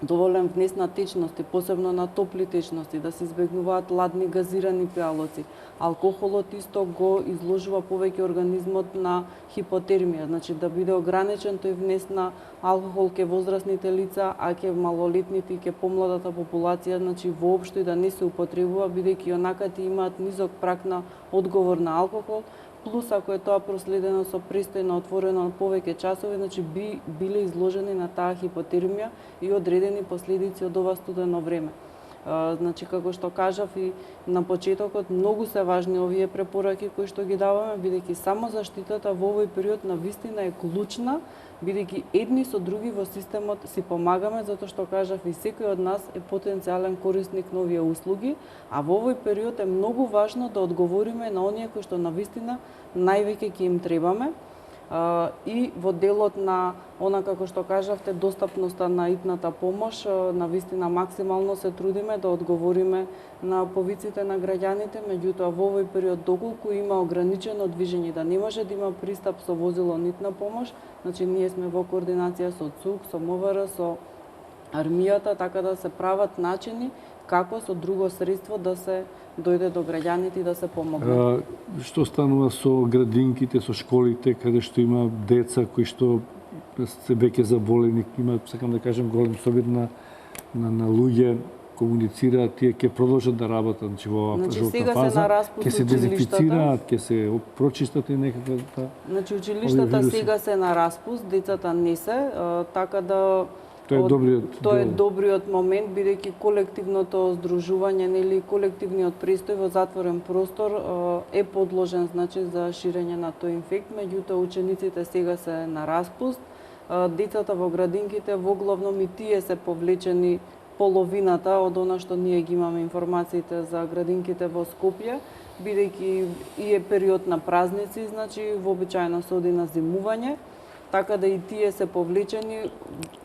S6: Доволен внес на течности, посебно на топли течности, да се избегнуваат ладни газирани пијалоци. Алкохолот исто го изложува повеќе организмот на хипотермија, значи да биде ограничен тој внес на алкохол ке возрастните лица, а ке малолетните и ке помладата популација, значи воопшто и да не се употребува, бидејќи онака ти имаат низок праг на одговор на алкохол, плюс ако е тоа проследено со престојно отворено повеќе часови, значи би биле изложени на таа хипотермија и одредени последици од ова студено време. Значи, како што кажав и на почетокот, многу се важни овие препораки кои што ги даваме, бидејќи само заштитата во овој период на вистина е клучна, бидејќи едни со други во системот си помагаме, затоа што кажав и секој од нас е потенцијален корисник на овие услуги, а во овој период е многу важно да одговориме на оние кои што навистина највеќе ќе им требаме. И во делот на она, како што кажавте, достапноста на итната помош, на вистина максимално се трудиме да одговориме на повиците на граѓаните, меѓутоа во овој период доколку има ограничено движење, да не може да има пристап со возило нитна помош, значи ние сме во координација со ЦУК, со МВР, со армијата, така да се прават начини како со друго средство да се дојде до граѓаните и да се помогне.
S1: Што станува со градинките, со школите, каде што има деца кои што се веќе заболени, има, сакам да кажем, голем собир на луѓе, комуницираат, тие ќе продолжат да работат, значи во оваа жолта фаза, ќе се дезинфицираат, ќе се прочистат и некаква.
S6: Значи училиштата сега се на распуст, децата не се, така да
S1: Тоа
S6: е добриот момент, бидејќи колективното здружување, нели, колективниот престој во затворен простор е подложен, значи, за ширење на тој инфект, меѓутоа учениците сега се на распуст, децата во градинките воглавном и тие се повлечени половината од она што ние ги имаме информациите за градинките во Скопје, бидејќи и е период на празници, значи вообичаено се оди на зимување, така да и тие се повлечени.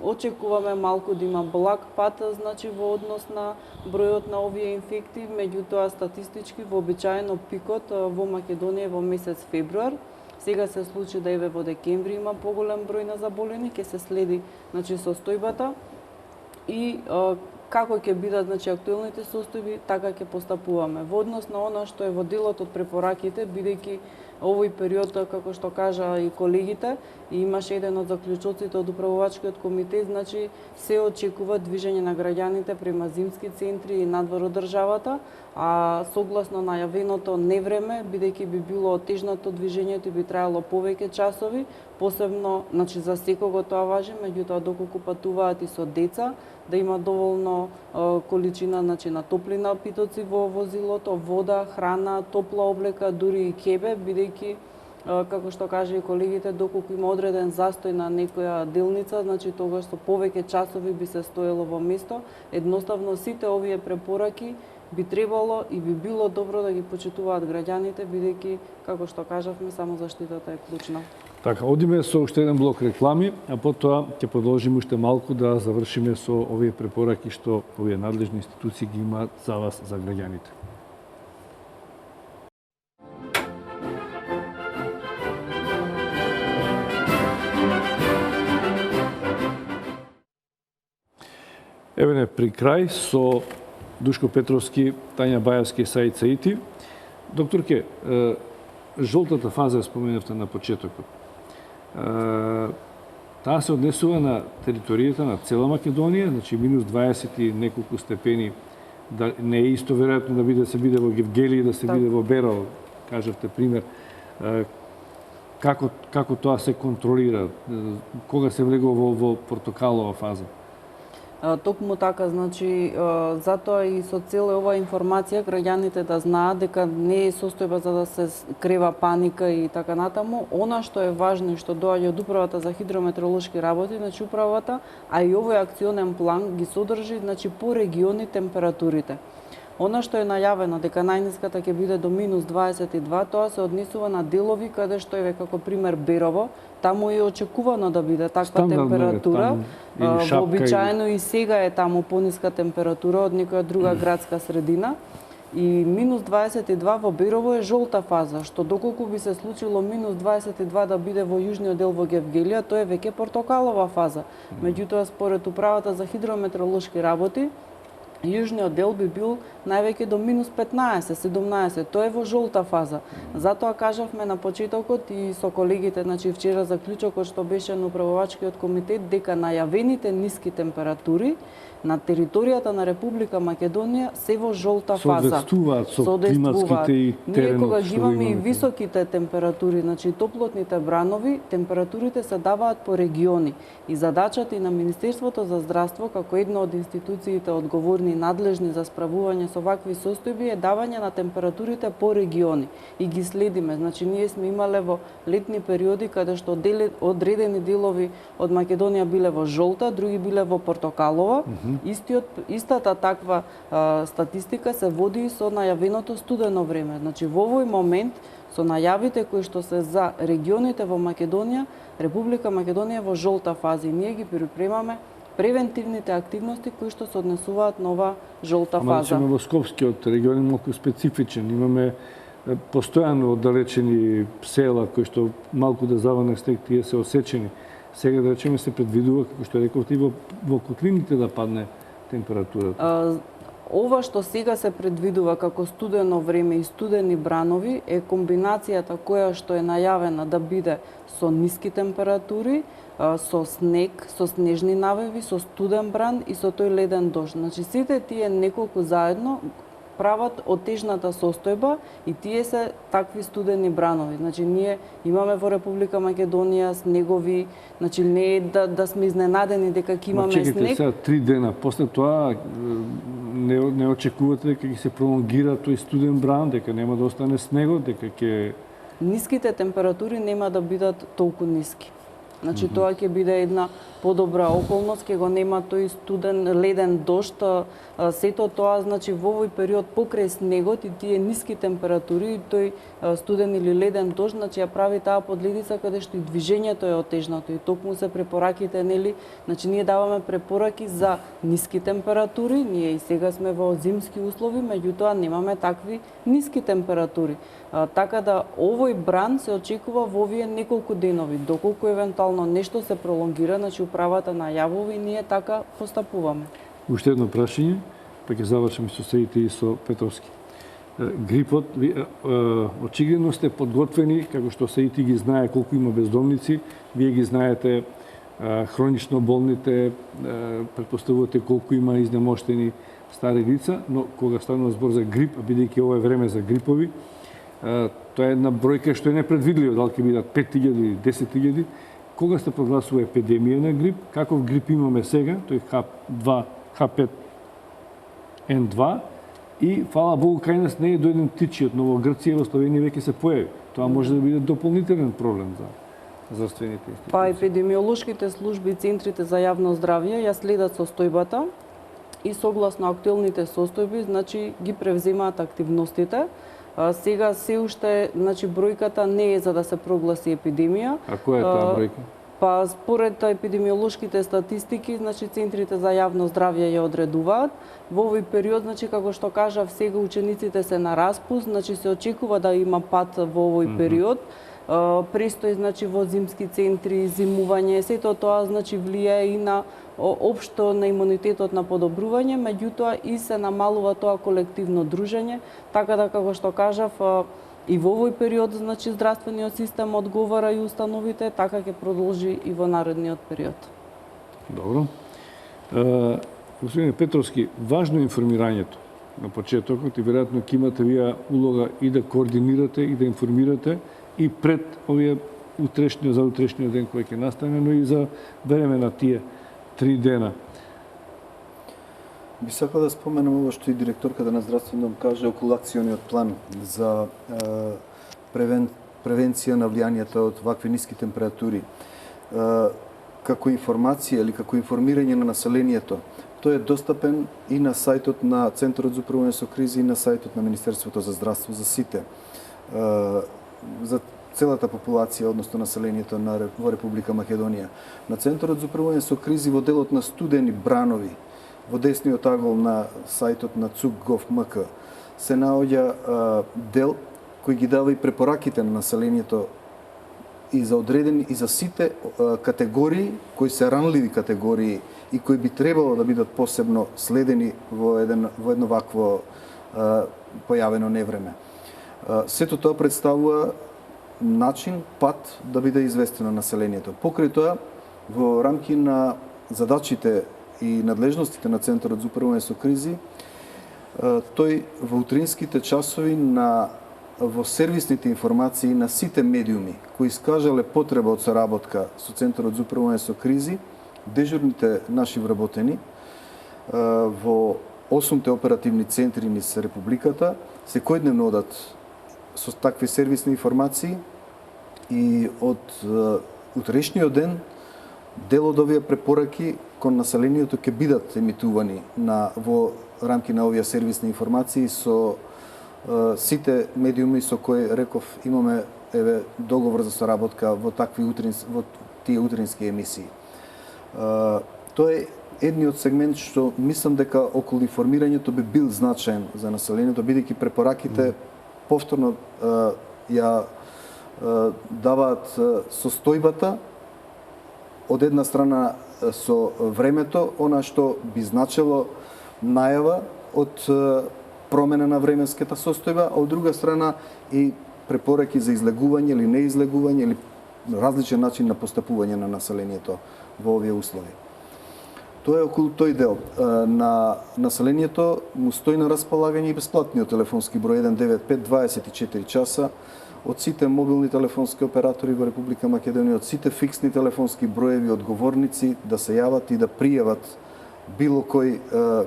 S6: Очекуваме малку да има благ пат, значи во однос на бројот на овие инфекти, меѓутоа статистички вообичаено пикот во Македонија во месец февруар. Сега се случи да еве во декември има поголем број на заболени, ќе се следи, значи, состојбата и како ќе бидат, значи, актуелните состојби, така ќе постапуваме. Во однос на она што е во делот од препораките, бидејќи овој период, како што кажа и колегите, и имаше еден од заклучоците од управувачкиот комитет, значи се очекува движење на граѓаните према зимски центри и надвор од државата, а согласно најавеното невреме, бидејќи би било отежнато движењето и би траело повеќе часови, посебно, значи за секого тоа важи, меѓутоа доколку патуваат и со деца, да има доволно количина, значи, на топли напитоци во возилото, вода, храна, топла облека, дури и кебе, бидејќи како што кажа и колегите, доколку има одреден застој на некоја делница, значи тогаш со повеќе часови би се стоело во место. Едноставно сите овие препораки би требало и би било добро да ги почитуваат граѓаните, бидејќи, како што кажавме, само заштитата е клучна.
S1: Така, одиме со уште еден блок реклами, а потоа ќе продолжиме уште малку да завршиме со овие препораки што овие надлежни институции ги имаат за вас, за граѓаните. Еве не при крај со Душко Петровски, Тања Баевски и Саид Саити. Докторке, жолтата фаза ја споменавте на почетокот. Таа се однесува на територијата на цела Македонија, значи минус 20 и неколку степени. Да не е исто веројатно да биде се биде во Гевгели и да се биде во Берово, кажавте пример. Како тоа се контролира? Кога се влегува во портокалова фаза?
S6: Токму така, значи, затоа и со цел ова информација граѓаните да знаат дека не е состојба за да се крева паника и така натаму. Она што е важно и што доаѓа од Управата за хидрометеоролошки работи, значи управата, а и овој акционен план ги содржи, значи, по региони температурите. Она што е најавено дека најниската ќе биде до минус 22, тоа се однесува на делови каде што е како пример Берово, таму е очекувано да биде таква температура. Вообичаено и сега е таму пониска температура од некоја друга градска средина. И минус 22 во Берово е жолта фаза, што доколку би се случило минус 22 да биде во јужниот дел во Гевгелија, тоа е веќе портокалова фаза. Меѓутоа, според Управата за хидрометеоролошки работи, јужниот дел би бил највеќе до минус 15-17, тоа е во жолта фаза. Затоа кажавме на почетокот и со колегите, значи вчера заклучокот што беше на управувачкиот комитет, дека најавените ниски температури на територијата на Република Македонија се во жолта фаза.
S1: Соодветствуваат со климатските и теренот.
S6: Ние кога ги имаме и високите температури, значи топлотните бранови, температурите се даваат по региони. И задачата и на Министерството за здравство, како една од институциите одговорни и надлежни за справување со вакви состојби, е давање на температурите по региони. И ги следиме. Значи, ние сме имале во летни периоди каде што одредени делови од Македонија биле во жолта, други биле во портокалова. Истата таква статистика се води и со најавеното студено време. Значи, во овој момент, со најавите кои што се за регионите во Македонија, Република Македонија во жолта фаза и ние ги припремаме превентивните активности кои што се однесуваат на ова жолта фаза.
S1: Ама во Скопскиот регион е малку специфичен. Имаме постојано оддалечени села кои што малку да заване снег, тие се осечени. Сега да речеме се предвидува, како што рековте, во котлините да падне температурата.
S6: Ова што сега се предвидува како студено време и студени бранови е комбинацијата која што е најавена да биде со ниски температури, со снег, со снежни навеви, со студен бран и со тој леден дожд. Значи сите тие неколку заедно прават отежната состојба и тие се такви студени бранови. Значи ние имаме во Република Македонија снегови, значи не е да сме изненадени дека ќе имаме снег.
S1: Чекайте сега 3 дена, после тоа не очекувате дека ќе се пролонгира тој студен бран, дека нема да остане снегот, дека ќе
S6: ниските температури нема да бидат толку ниски. Значи тоа ќе биде една подобра околност, ќе го нема тој студен леден дожд, сето тоа, значи во овој период покрај снегот и тие ниски температури и тој студен или леден дожд, значи ја прави таа подледица каде што и движењето е отежнато и токму се препораките, нели, значи ние даваме препораки за ниски температури, ние и сега сме во зимски услови, меѓутоа немаме такви ниски температури. Така да овој бран се очекува во овие неколку денови, доколку евентуално нешто се пролонгира, значи управата најавува и ние така постапуваме.
S1: Уште едно прашање, па ќе завршиме со Саити и со Петровски. Грипот, очигледно сте подготвени, како што Саити ги знае колку има бездомници, вие ги знаете хронично болните, претпоставувате колку има изнемоштени стари лица, но кога станува збор за грип, бидејќи ова е време за грипови, тоа е една бројка што е непредвидлива, дали ќе бидат 5.000 или 10.000. Кога се прогласува епидемија на грип, каков грип имаме сега, тој H5N2, и фала Богу кај нас не е дојден птичиот, но во Грција и во Словенија веќе се појави. Тоа може да биде дополнителен проблем за здравствените институции.
S6: Па епидемиолошките служби и центрите за јавно здравје ја следат состојбата и согласно актуелните состојби, значи ги превземаат активностите. Сега се уште, значи бројката не е за да се прогласи епидемија.
S1: А која е таа бројка?
S6: Па според епидемиолошките статистики, значи центрите за јавно здравје ја одредуваат. Во овој период, значи како што кажав, сега учениците се на распуст, значи се очекува да има пат во овој период. престој значи во зимски центри, зимување, сето тоа значи влијае и на општо на имунитетот на подобрување, меѓутоа и се намалува тоа колективно дружење, така да како што кажав и во овој период значи здравствениот систем одговара и установите, така ќе продолжи и во наредниот период.
S1: Добро. Господин Петровски, важно е информирањето на почетокот и веројатно ќе имате вие улога и да координирате и да информирате и пред овие за утрешниот ден кој ќе настане, но и за време на тие 3 дена.
S9: Би сакал да споменам ово што и директорката на здравствениот дом каже околу акциониот план за превенција на влијанието од вакви ниски температури. Како информација или како информирање на населението, тој е достапен и на сајтот на Центарот за управување со кризи и на сајтот на Министерството за здравство за сите. За целата популација, односно населението во Република Македонија. На Центарот за управување со кризи во делот на студени бранови, во десниот агол на сајтот на ЦУК.gov.mk се наоѓа дел кој ги дава и препораките на населението и за одредени и за сите категории кои се ранливи категории и кои би требало да бидат посебно следени во едно вакво појавено невреме. Сето тоа представува начин, пат да биде известено населението. Покрај тоа, во рамки на задачите и надлежностите на Центарот за управување со кризи, тој во утринските часови во сервисните информации на сите медиуми кои искажале потреба од соработка со Центарот за управување со кризи, дежурните наши вработени во 8 оперативни центри низ Републиката секојдневно одат со такви сервисни информации и од утрешниот ден дел од овие препораки кон населението ќе бидат емитувани во рамки на овие сервисни информации со сите медиуми со кои реков имаме договор за соработка во тие утрински емисии. Тоа е едниот сегмент што мислам дека околу информирањето би бил значаен за населението, бидејќи препораките повторно ја даваат состојбата од една страна со времето, она што би значело најава од промена на временската состојба, а од друга страна и препораки за излегување или неизлегување или различен начин на постапување на населението во овие услови. Тоа е околу тој дел. На населението му стои на располагање и бесплатниот телефонски број 195 24 часа од сите мобилни телефонски оператори во Република Македонија, од сите фиксни телефонски броеви одговорници да се јават и да пријават било кој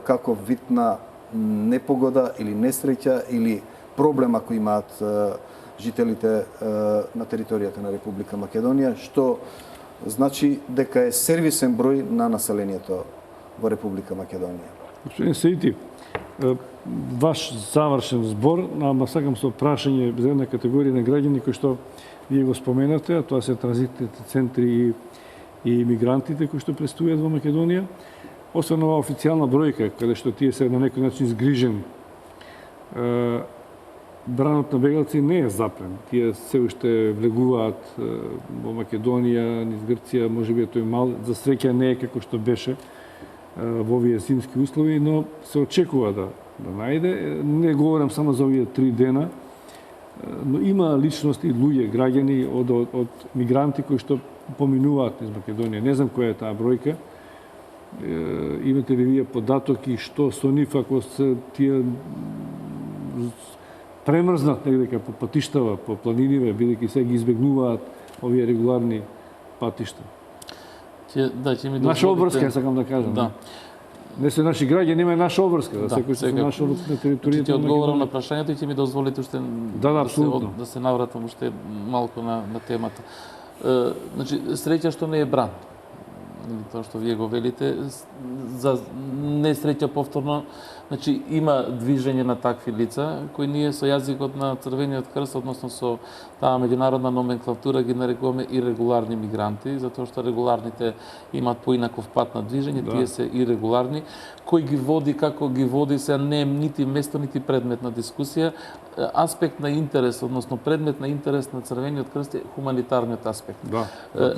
S9: каков вид на непогода или несреќа или проблема кои имаат жителите на територијата на Република Македонија, што значи дека е сервисен број на населението во Република Македонија.
S1: Господин Саити, ваш завршен збор, ама сакам со прашање за една категорија на граѓани кои што вие го споменате, а тоа се транзитните центри и мигрантите кои што пристигуваат во Македонија. Освен ова официјална бројка, каде што тие се на некој начин згрижени, бранот на бегалци не е заплен. Тие се уште влегуваат во Македонија, низ Грција, можеби тој мал, за среќа не е како што беше во овие зимски услови, но се очекува да најде. Не говорам само за овие 3 дена, но има личности, луѓе, граѓани од мигранти кои што поминуваат низ Македонија. Не знам која е таа бројка. Имате ли вие податок и што со нив ако се тие премрзнат негде по патиштава, по планиниве, бидејќи се ги избегнуваат овие регуларни патишта? Наша обврска, сакам да кажам.
S7: Да.
S1: Не се наши граѓани, има наша обврска, да секој се наша обврска на територијата.
S7: Ќе одговорам на прашањето и ќе ми дозволите уште да се навратам уште малку на темата. Значи, среќа што не е бран. нели тоа што вие го велите, за несреќа повторно, значи има движење на такви лица кои ние со јазикот на Црвениот крст, односно со таа меѓународна номенклатура ги нарекуваме ирегуларни мигранти, затоа што регуларните имаат поинаков пат на движење, тие се ирегуларни. Кој ги води, како ги води, се не е нити место, нити предмет на дискусија. Аспект на интерес, односно предмет на интерес на Црвениот крст е хуманитарниот аспект.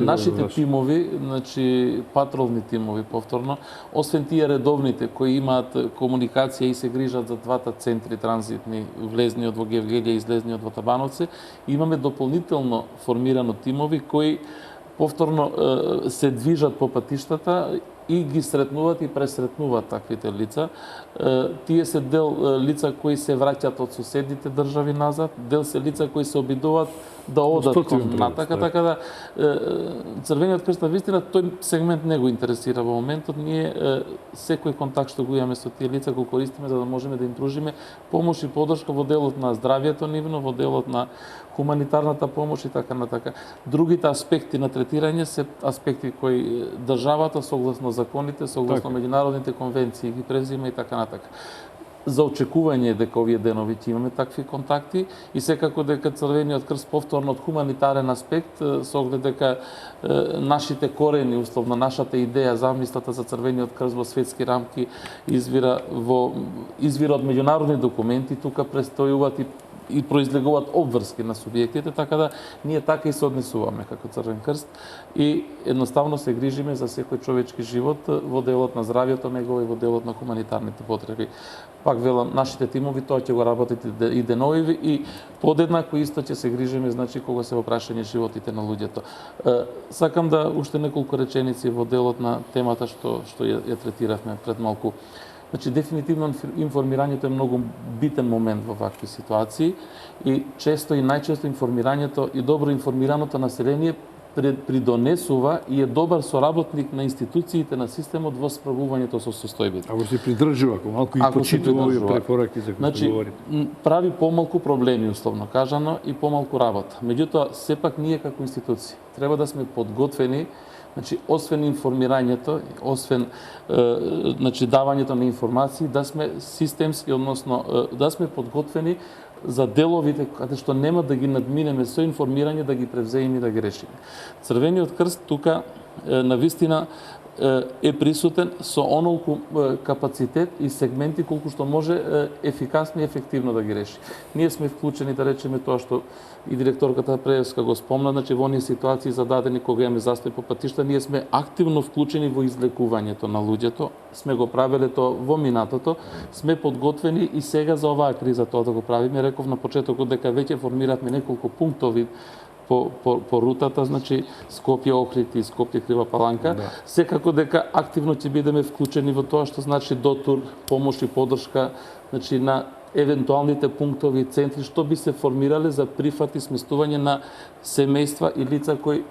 S7: Нашите тимови, значи патролни тимови повторно, освен тие редовните кои имаат комуникација и се грижат за двата центри транзитни, влезниот во Гевгелија и излезниот во Табановци, имаме дополнително формирано тимови кои повторно се движат по патиштата и ги сретнуваат и пресретнуваат таквите лица. Тие се дел лица кои се враќаат од соседните држави назад, дел се лица кои се обидуваат да одат кон натака, така да Црвениот крст навистина тој сегмент не го интересира во моментот. Ние секој контакт што го имаме со тие лица го користиме за да можеме да им пружиме помош и поддршка во делот на здравието нивно, во делот на хуманитарната помош и така натака. Другите аспекти на третирање се аспекти кои државата согласно законите, согласно меѓународните конвенции ги презима и така натака. За очекување е дека овие денови ќе имаме такви контакти и секако дека Црвениот крст повторно од хуманитарен аспект, со оглед дека нашите корени, условно нашата идеја, замислата за Црвениот крст во светски рамки извира од меѓународни документи, тука престојуваат и произлегуваат обврски на субјектите, така да ние така и се однесуваме како Црвен крст и едноставно се грижиме за секој човечки живот во делот на здравието негово и во делот на хуманитарните потреби. Пак велам, нашите тимови тоа ќе го работат и денови и подеднако исто ќе се грижиме, значи кога се во прашање животите на луѓето. Сакам да уште неколку реченици во делот на темата што ја третиравме пред малку. Значи, дефинитивно информирањето е многу битен момент во вакви ситуации и често и најчесто информирањето и добро информираното население придонесува и е добар соработник на институциите на системот во справувањето со состојбите.
S1: Ако се придржува, ако малку и почитува овие препораки за кои што говорите.
S7: Прави помалку проблеми, условно кажано, и помалку работа. Меѓутоа, сепак ние како институции треба да сме подготвени. Значи, освен информирањето, освен значи, давањето на информации, да сме системски, односно да сме подготвени за деловите каде што нема да ги надминеме со информирање, да ги превземе и да ги решиме. Црвениот крст тука навистина е присутен со онолку капацитет и сегменти колку што може ефикасно и ефективно да ги реши. Ние сме вклучени, да речеме тоа што и директорката Преевска го спомна, значи во оние ситуации зададени кога имаме застој по патишта, ние сме активно вклучени во излекувањето на луѓето, сме го правеле тоа во минатото, сме подготвени и сега за оваа криза тоа да го правиме. Реков на почетокот дека веќе формиравме неколку пунктови по рутата, значи Скопје Охрид и Скопје Крива Паланка. Секако дека активно ќе бидеме вклучени во тоа што значи дотур, помош и поддршка, значи на евентуалните пунктови и центри што би се формирале за прифат и сместување на семејства и лица кои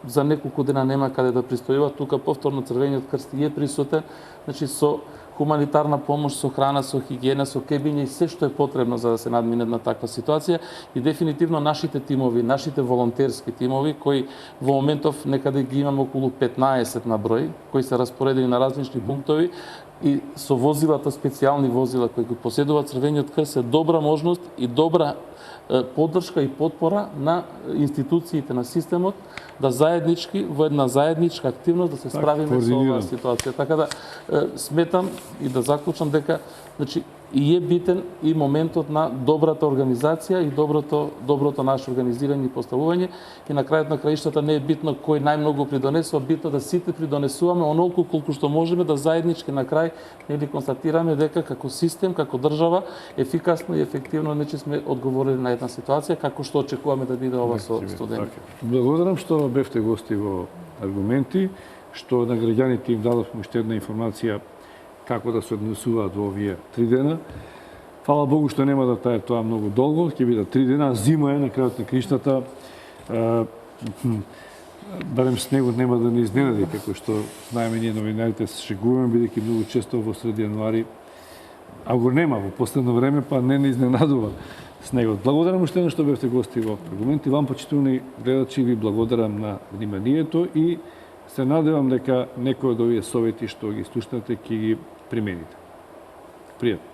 S7: за неколку дена нема каде да пристојуваат. Тука повторно Црвениот крст е присутен, значи со хуманитарна помош, со храна, со хигиена, со кебиња и се што е потребно за да се надмине на таква ситуација. И дефинитивно нашите тимови, нашите волонтерски тимови, кои во моментов некаде ги имаме околу 15 на број, кои се распоредени на различни пунктови, и со возилата, специјални возила кои ги поседува Црвениот крст е добра можност и добра поддршка и потпора на институциите на системот да заеднички во една заедничка активност да се справиме со оваа ситуација. Така да сметам и да заклучам дека значи и е битен и моментот на добрата организација и доброто наше организирање и поставување и на крајот на краиштата не е битно кој најмногу придонесува, битно да сите придонесуваме онолку колку што можеме да заеднички на крај нели констатираме дека како систем, како држава ефикасно и ефективно нече сме одговорили на една ситуација како што очекуваме да биде ова со студенти.
S1: Благодарам што бевте гости во Аргументи, што на граѓаните им дадовме уште една информација како да се однесуваат во овие 3 дена. Фала Богу што нема да трае тоа многу долго, ќе биде 3 дена, зима е на крајот на кришната. Барем снегот нема да не изненади, како што знаеме ние новинарите се шегуваме, бидејќи многу често во среди јануари, а го нема во последно време, па не изненадува снегот. Благодарам уште што бевте гости во Аргументи. Вам, почитувани гледачи, ви благодарам на вниманието и Се надевам дека некој од овие совети што ги слушнате ќе ги примените. Пријатно.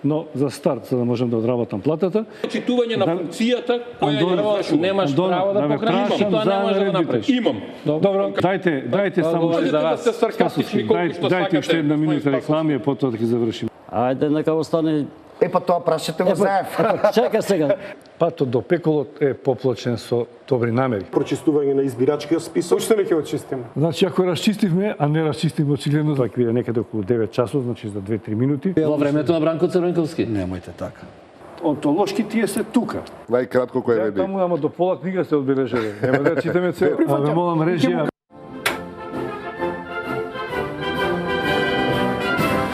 S1: Но за старт, за да можем да одработам платата,
S2: Читување на функцијата која ја имаш.
S3: Немаш право да
S1: ме
S3: покраниш и
S1: прашам
S3: тоа
S1: за
S3: не можеш да
S1: наредбите.
S3: направиш.
S2: Имам.
S1: Добро, дајте само
S2: Можете да сте саркастични колку што
S1: дајте уште една минута
S2: сакате.
S1: реклами, а потоа да ги завршиме.
S3: Ајде, нека остане...
S4: Па тоа прашате го заев.
S3: Чекай сега.
S1: Патот до пеколот е поплачен со добри намери.
S5: Прочистување на избирачкиот список.
S8: Уште не ќе го чистиме.
S1: Значи, ако расчистивме, а не расчистивме очигледно, така биде некаде околу 9 часот, значи за 2-3 минути.
S3: Во времето на Бранко Црвенковски.
S1: Немојте така. Онтолошки тие се тука.
S10: Најкратко кој
S1: Ја
S10: веди.
S1: таму ама до пола книга се одбележале. Нема да читаме цел. Ама молам режија.